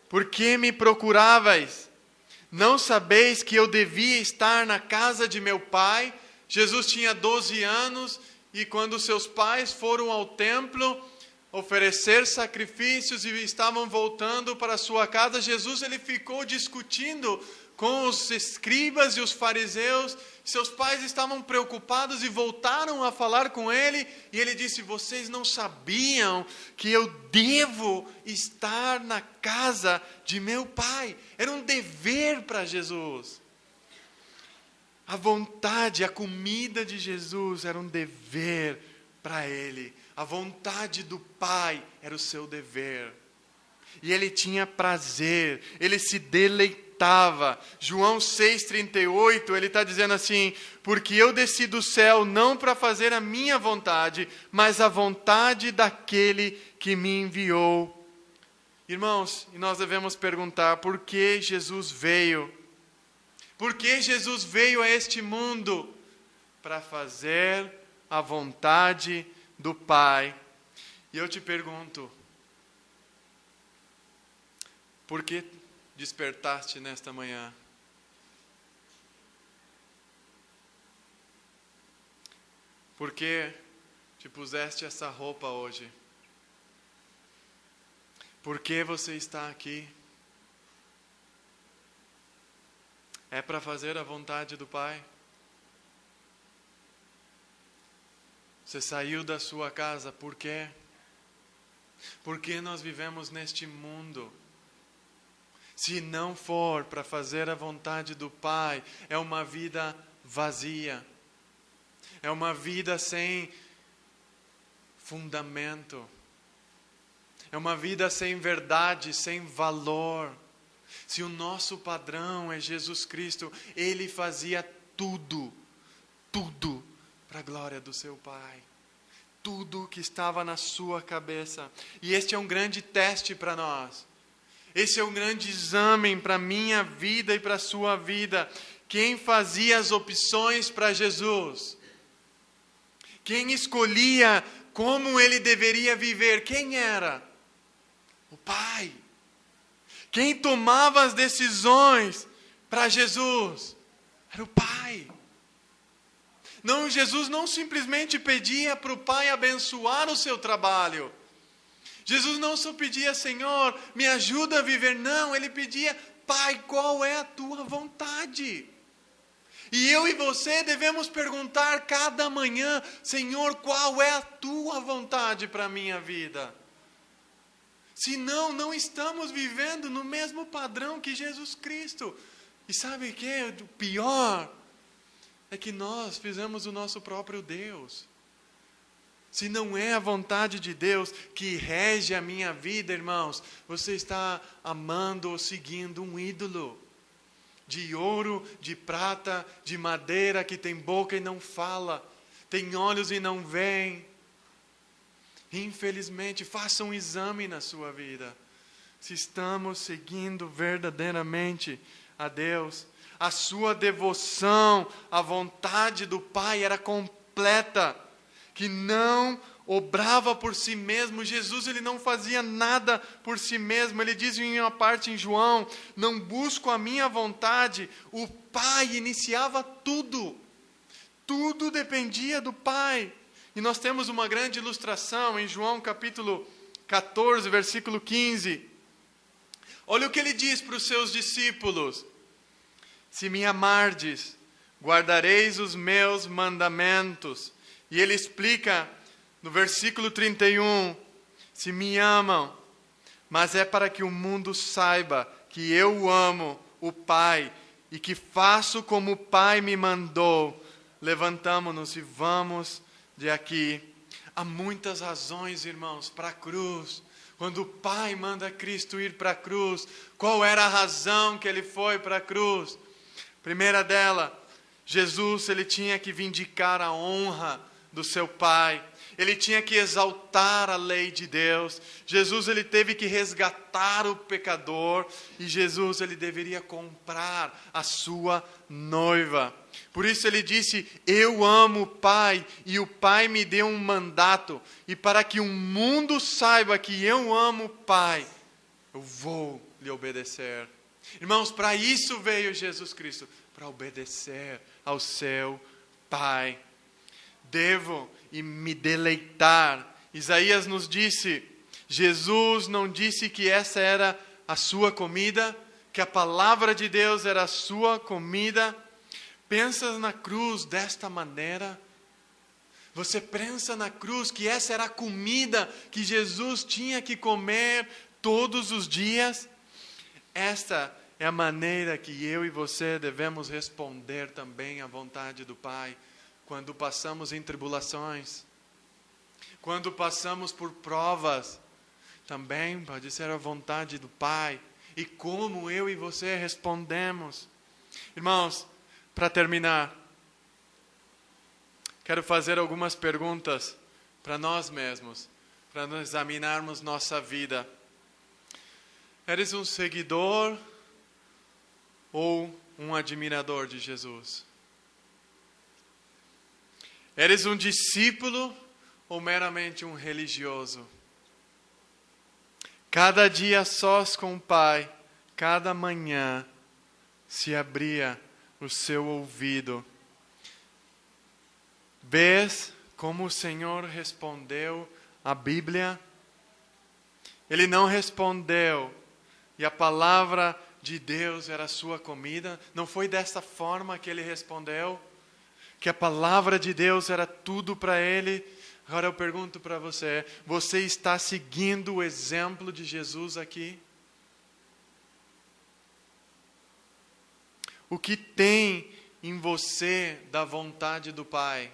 por que me procuravais? Não sabeis que eu devia estar na casa de meu pai? Jesus tinha 12 anos e quando seus pais foram ao templo oferecer sacrifícios e estavam voltando para sua casa, Jesus ele ficou discutindo com os escribas e os fariseus. Seus pais estavam preocupados e voltaram a falar com ele. E ele disse, vocês não sabiam que eu devo estar na casa de meu pai? Era um dever para Jesus. A vontade, a comida de Jesus era um dever para ele. A vontade do Pai era o seu dever. E ele tinha prazer, ele se deleitava. João 6,38, ele está dizendo assim, porque eu desci do céu não para fazer a minha vontade, mas a vontade daquele que me enviou. Irmãos, e nós devemos perguntar, por que Jesus veio? Por que Jesus veio a este mundo? Para fazer a vontade do Pai. E eu te pergunto, por que despertaste nesta manhã? por que te puseste essa roupa hoje? Por que você está aqui? É para fazer a vontade do Pai? Você saiu da sua casa, por quê? Por que nós vivemos neste mundo? Se não for para fazer a vontade do Pai, é uma vida vazia. É uma vida sem fundamento. É uma vida sem verdade, sem valor. Se o nosso padrão é Jesus Cristo, Ele fazia tudo para a glória do seu Pai. Tudo que estava na sua cabeça. E este é um grande teste para nós. Esse é um grande exame para a minha vida e para a sua vida. Quem fazia as opções para Jesus? Quem escolhia como ele deveria viver? Quem era? O Pai. Quem tomava as decisões para Jesus? Era o Pai. Não, Jesus não simplesmente pedia para o Pai abençoar o seu trabalho. Jesus não só pedia, Senhor, me ajuda a viver. Não, Ele pedia, Pai, qual é a tua vontade? E eu e você devemos perguntar cada manhã, Senhor, qual é a tua vontade para a minha vida? Senão, não estamos vivendo no mesmo padrão que Jesus Cristo. E sabe o que é o pior? É que nós fizemos o nosso próprio Deus. Se não é a vontade de Deus que rege a minha vida, irmãos, você está amando ou seguindo um ídolo. De ouro, de prata, de madeira, que tem boca e não fala, tem olhos e não veem. Infelizmente, faça um exame na sua vida. Se estamos seguindo verdadeiramente a Deus. A sua devoção à vontade do Pai era completa. Que não obrava por si mesmo. Jesus, ele não fazia nada por si mesmo. Ele diz em uma parte em João, não busco a minha vontade. O Pai iniciava tudo. Tudo dependia do Pai. E nós temos uma grande ilustração em João capítulo 14, versículo 15. Olha o que ele diz para os seus discípulos. Se me amardes, guardareis os meus mandamentos. E ele explica no versículo 31, se me amam, mas é para que o mundo saiba que eu amo o Pai e que faço como o Pai me mandou. Levantamo-nos e vamos de aqui. Há muitas razões, irmãos, para a cruz. Quando o Pai manda Cristo ir para a cruz, qual era a razão que ele foi para a cruz? Primeira dela, Jesus, ele tinha que vindicar a honra do seu Pai. Ele tinha que exaltar a lei de Deus. Jesus, ele teve que resgatar o pecador. E Jesus, ele deveria comprar a sua noiva. Por isso ele disse, eu amo o Pai e o Pai me deu um mandato. E para que o mundo saiba que eu amo o Pai, eu vou lhe obedecer. Irmãos, para isso veio Jesus Cristo, para obedecer ao seu Pai. Devo e me deleitar. Isaías nos disse, Jesus não disse que essa era a sua comida, que a palavra de Deus era a sua comida. Pensas na cruz desta maneira? Você pensa na cruz que essa era a comida que Jesus tinha que comer todos os dias? Esta é a maneira que eu e você devemos responder também à vontade do Pai. Quando passamos em tribulações, quando passamos por provas, também pode ser a vontade do Pai. E como eu e você respondemos. Irmãos, para terminar, quero fazer algumas perguntas para nós mesmos, para nós examinarmos nossa vida. Eres um seguidor ou um admirador de Jesus? Eres um discípulo ou meramente um religioso? Cada dia sós com o Pai, cada manhã se abria o seu ouvido. Vez como o Senhor respondeu à Bíblia? Ele não respondeu e a palavra de Deus era a sua comida. Não foi dessa forma que ele respondeu? Que a palavra de Deus era tudo para ele? Agora eu pergunto para você, você está seguindo o exemplo de Jesus aqui? O que tem em você da vontade do Pai?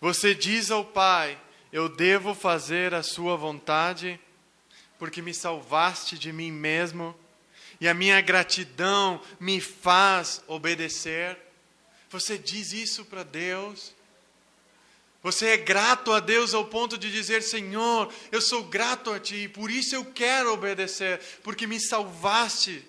Você diz ao Pai, eu devo fazer a sua vontade, porque me salvaste de mim mesmo, e a minha gratidão me faz obedecer. Você diz isso para Deus? Você é grato a Deus ao ponto de dizer, Senhor, eu sou grato a Ti, por isso eu quero obedecer, porque me salvaste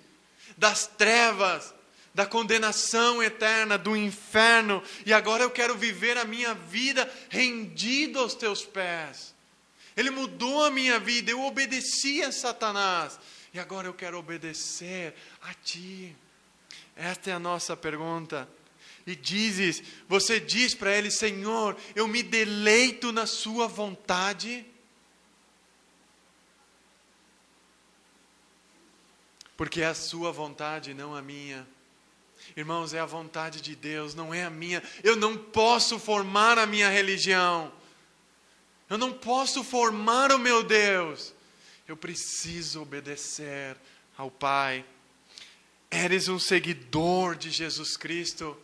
das trevas, da condenação eterna, do inferno, e agora eu quero viver a minha vida rendido aos Teus pés. Ele mudou a minha vida, eu obedeci a Satanás, e agora eu quero obedecer a Ti. Esta é a nossa pergunta. E você diz para Ele, Senhor, eu me deleito na Sua vontade. Porque é a Sua vontade, não a minha. Irmãos, é a vontade de Deus, não é a minha. Eu não posso formar a minha religião. Eu não posso formar o meu Deus. Eu preciso obedecer ao Pai. Eres um seguidor de Jesus Cristo.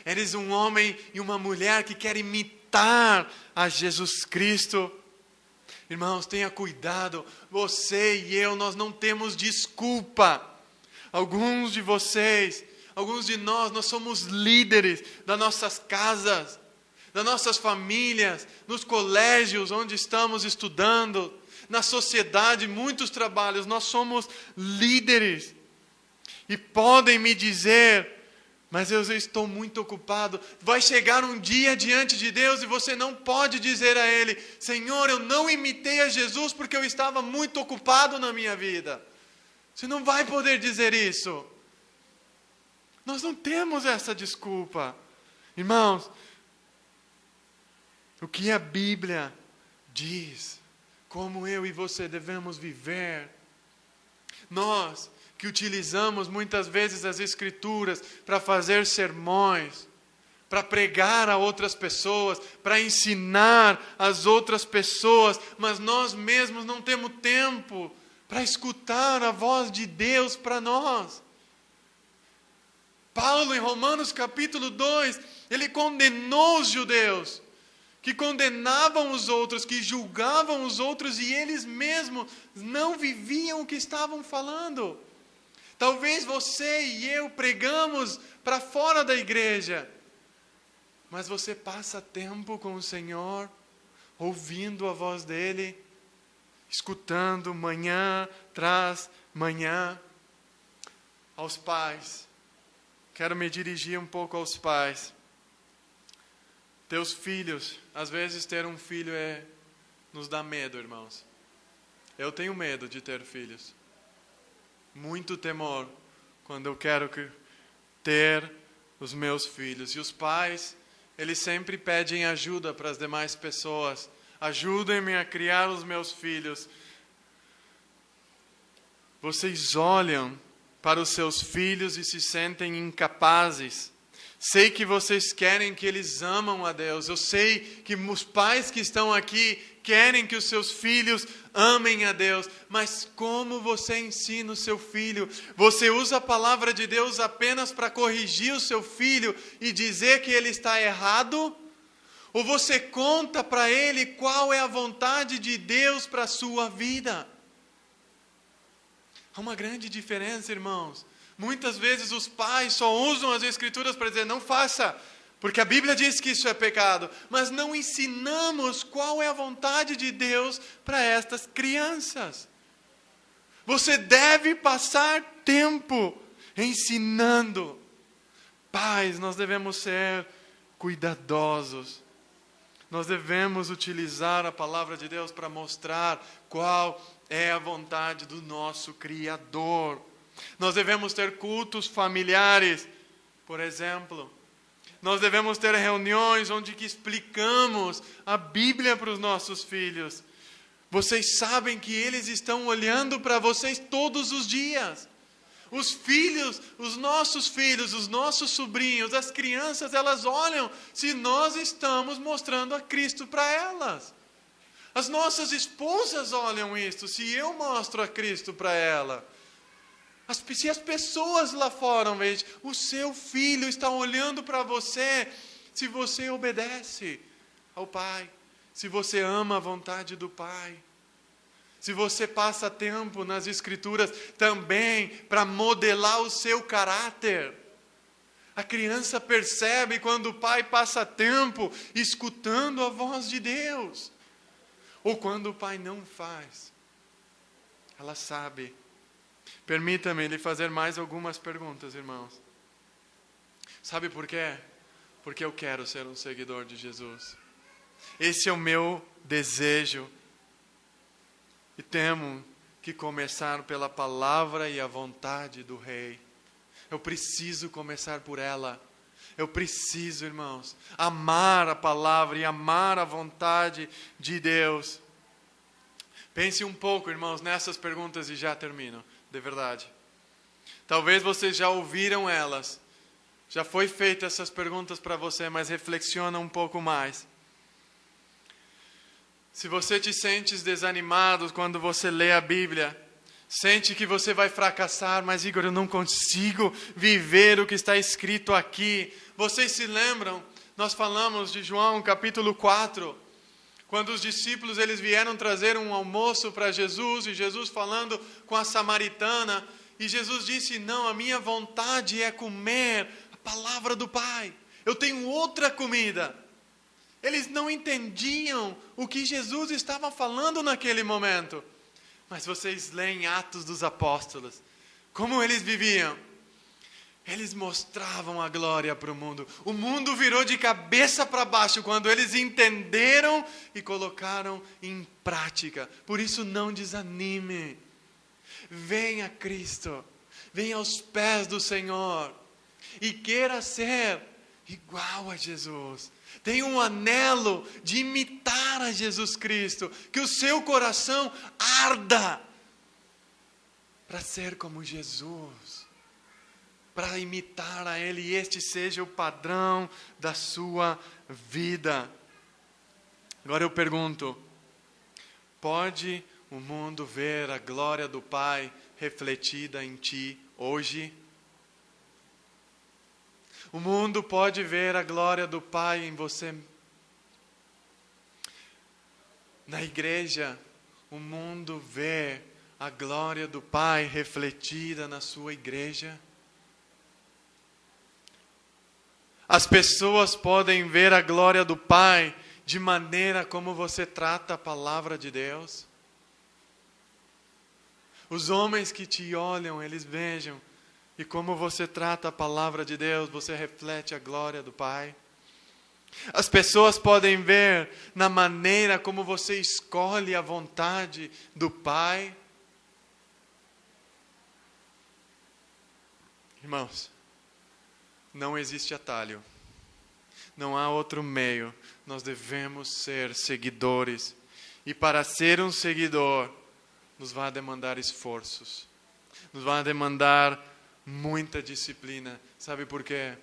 Eres um homem e uma mulher que quer imitar a Jesus Cristo. Irmãos, tenha cuidado. Você e eu, nós não temos desculpa. Alguns de vocês, alguns de nós somos líderes das nossas casas, das nossas famílias, nos colégios onde estamos estudando, na sociedade, muitos trabalhos, nós somos líderes. E podem me dizer, mas eu estou muito ocupado. Vai chegar um dia diante de Deus e você não pode dizer a Ele, Senhor, eu não imitei a Jesus porque eu estava muito ocupado na minha vida. Você não vai poder dizer isso. Nós não temos essa desculpa. Irmãos, o que a Bíblia diz, como eu e você devemos viver. Nós que utilizamos muitas vezes as Escrituras para fazer sermões, para pregar a outras pessoas, para ensinar as outras pessoas, mas nós mesmos não temos tempo para escutar a voz de Deus para nós. Paulo, em Romanos capítulo 2, ele condenou os judeus, que condenavam os outros, que julgavam os outros, e eles mesmos não viviam o que estavam falando. Talvez você e eu pregamos para fora da igreja, mas você passa tempo com o Senhor, ouvindo a voz dEle, escutando manhã tras manhã. Aos pais, quero me dirigir um pouco aos pais. Teus filhos, às vezes ter um filho nos dá medo, irmãos. Eu tenho medo de ter filhos. Muito temor quando eu quero ter os meus filhos. E os pais, eles sempre pedem ajuda para as demais pessoas. Ajudem-me a criar os meus filhos. Vocês olham para os seus filhos e se sentem incapazes. Sei que vocês querem que eles amam a Deus. Eu sei que os pais que estão aqui querem que os seus filhos amem a Deus. Mas como você ensina o seu filho? Você usa a palavra de Deus apenas para corrigir o seu filho e dizer que ele está errado? Ou você conta para ele qual é a vontade de Deus para a sua vida? Há uma grande diferença, irmãos. Muitas vezes os pais só usam as Escrituras para dizer, não faça, porque a Bíblia diz que isso é pecado. Mas não ensinamos qual é a vontade de Deus para estas crianças. Você deve passar tempo ensinando. Pais, nós devemos ser cuidadosos. Nós devemos utilizar a palavra de Deus para mostrar qual é a vontade do nosso Criador. Nós devemos ter cultos familiares. Por exemplo, Nós devemos ter reuniões onde que explicamos a Bíblia para os nossos filhos. Vocês sabem que eles estão olhando para vocês todos os dias. Os filhos, os nossos sobrinhos, as crianças, elas olham se nós estamos mostrando a Cristo para elas. As nossas esposas olham isto, se eu mostro a Cristo para ela. Se as pessoas lá fora veem, o seu filho está olhando para você, se você obedece ao Pai, se você ama a vontade do Pai. Se você passa tempo nas Escrituras também para modelar o seu caráter. A criança percebe quando o pai passa tempo escutando a voz de Deus. Ou quando o pai não faz. Ela sabe. Permita-me lhe fazer mais algumas perguntas, irmãos. Sabe por quê? Porque eu quero ser um seguidor de Jesus. Esse é o meu desejo. E temos que começar pela palavra e a vontade do Rei. Eu preciso começar por ela. Eu preciso, irmãos, amar a palavra e amar a vontade de Deus. Pense um pouco, irmãos, nessas perguntas e já termino, de verdade. Talvez vocês já ouviram elas. Já foi feita essas perguntas para você, mas reflexiona um pouco mais. Se você te sentes desanimado quando você lê a Bíblia, sente que você vai fracassar, mas Igor, eu não consigo viver o que está escrito aqui. Vocês se lembram? Nós falamos de João capítulo 4, quando os discípulos eles vieram trazer um almoço para Jesus, e Jesus falando com a samaritana, e Jesus disse, não, a minha vontade é comer a palavra do Pai. Eu tenho outra comida. Eles não entendiam o que Jesus estava falando naquele momento. Mas vocês leem Atos dos Apóstolos. Como eles viviam? Eles mostravam a glória para o mundo. O mundo virou de cabeça para baixo quando eles entenderam e colocaram em prática. Por isso não desanime. Venha a Cristo. Venha aos pés do Senhor. E queira ser igual a Jesus. Tem um anelo de imitar a Jesus Cristo. Que o seu coração arda para ser como Jesus. Para imitar a Ele. E este seja o padrão da sua vida. Agora eu pergunto. Pode o mundo ver a glória do Pai refletida em ti hoje? O mundo pode ver a glória do Pai em você. Na igreja, o mundo vê a glória do Pai refletida na sua igreja. As pessoas podem ver a glória do Pai de maneira como você trata a palavra de Deus. Os homens que te olham, eles vejam. E como você trata a palavra de Deus, você reflete a glória do Pai. As pessoas podem ver na maneira como você escolhe a vontade do Pai. Irmãos, não existe atalho. Não há outro meio. Nós devemos ser seguidores. E para ser um seguidor, nos vai demandar esforços. Nos vai demandar muita disciplina. Sabe por quê?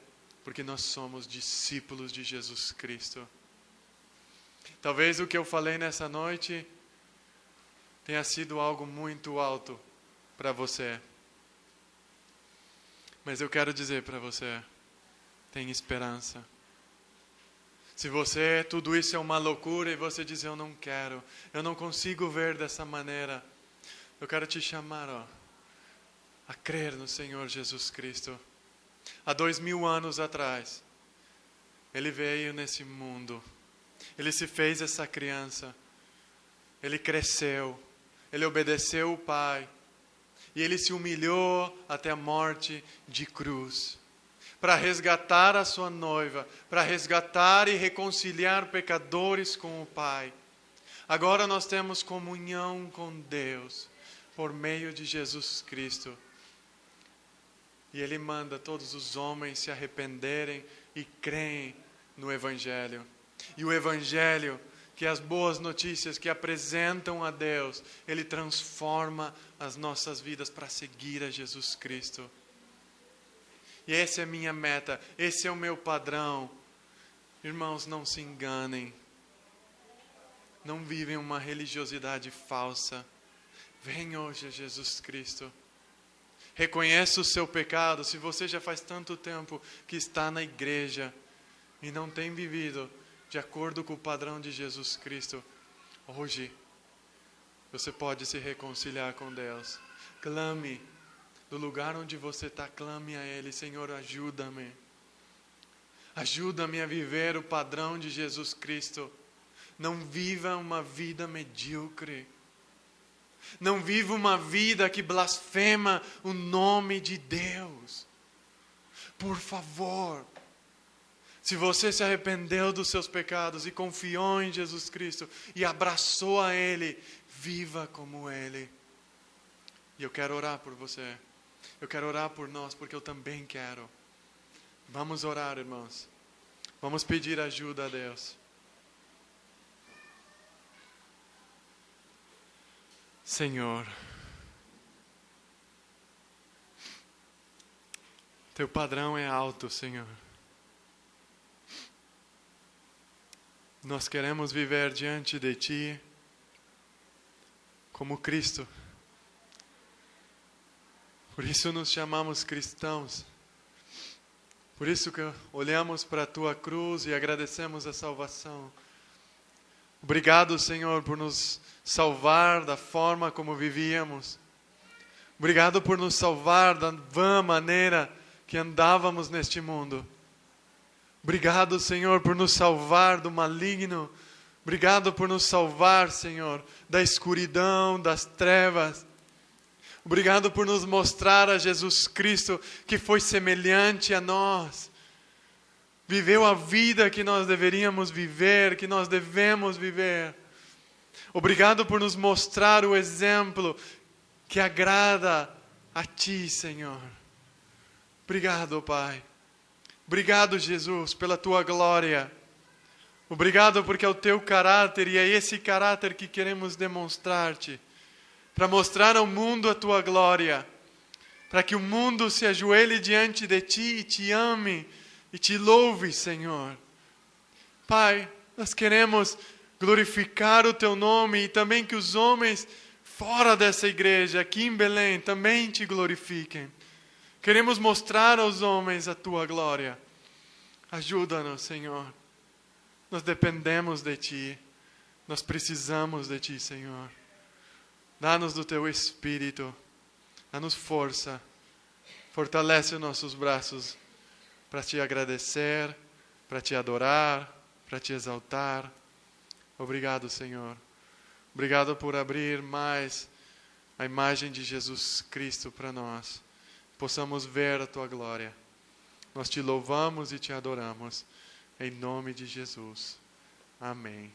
Porque nós somos discípulos de Jesus Cristo. Talvez o que eu falei nessa noite tenha sido algo muito alto para você. Mas eu quero dizer para você, tem esperança. Se tudo isso é uma loucura e você diz, eu não quero, eu não consigo ver dessa maneira, eu quero te chamar, a crer no Senhor Jesus Cristo. Há 2000 anos atrás, Ele veio nesse mundo. Ele se fez essa criança. Ele cresceu. Ele obedeceu o Pai. E Ele se humilhou até a morte de cruz. Para resgatar a sua noiva. Para resgatar e reconciliar pecadores com o Pai. Agora nós temos comunhão com Deus. Por meio de Jesus Cristo. E Ele manda todos os homens se arrependerem e creem no Evangelho. E o Evangelho, que é as boas notícias que apresentam a Deus, ele transforma as nossas vidas para seguir a Jesus Cristo. E essa é a minha meta, esse é o meu padrão. Irmãos, não se enganem. Não vivem uma religiosidade falsa. Venha hoje a Jesus Cristo. Reconheça o seu pecado. Se você já faz tanto tempo que está na igreja e não tem vivido de acordo com o padrão de Jesus Cristo, hoje você pode se reconciliar com Deus. Clame. Do lugar onde você está, clame a Ele. Senhor, ajuda-me. Ajuda-me a viver o padrão de Jesus Cristo. Não viva uma vida medíocre. Não viva uma vida que blasfema o nome de Deus. Por favor. Se você se arrependeu dos seus pecados e confiou em Jesus Cristo e abraçou a Ele, viva como Ele. E eu quero orar por você. Eu quero orar por nós, porque eu também quero. Vamos orar, irmãos. Vamos pedir ajuda a Deus. Senhor, Teu padrão é alto, Senhor. Nós queremos viver diante de Ti como Cristo. Por isso nos chamamos cristãos. Por isso que olhamos para a Tua cruz e agradecemos a salvação. Obrigado, Senhor, por nos salvar da forma como vivíamos. Obrigado por nos salvar da vã maneira que andávamos neste mundo. Obrigado, Senhor, por nos salvar do maligno. Obrigado por nos salvar, Senhor, da escuridão, das trevas. Obrigado por nos mostrar a Jesus Cristo, que foi semelhante a nós. Viveu a vida que nós deveríamos viver, que nós devemos viver. Obrigado por nos mostrar o exemplo que agrada a Ti, Senhor. Obrigado, Pai. Obrigado, Jesus, pela Tua glória. Obrigado porque é o Teu caráter e é esse caráter que queremos demonstrar-te. Para mostrar ao mundo a Tua glória. Para que o mundo se ajoelhe diante de Ti e Te ame e Te louve, Senhor. Pai, nós queremos glorificar o Teu nome e também que os homens fora dessa igreja, aqui em Belém, também Te glorifiquem. Queremos mostrar aos homens a Tua glória. Ajuda-nos, Senhor. Nós dependemos de Ti. Nós precisamos de Ti, Senhor. Dá-nos do Teu Espírito. Dá-nos força. Fortalece os nossos braços para Te agradecer, para Te adorar, para Te exaltar. Obrigado, Senhor. Obrigado por abrir mais a imagem de Jesus Cristo para nós. Possamos ver a Tua glória. Nós Te louvamos e Te adoramos. Em nome de Jesus. Amém.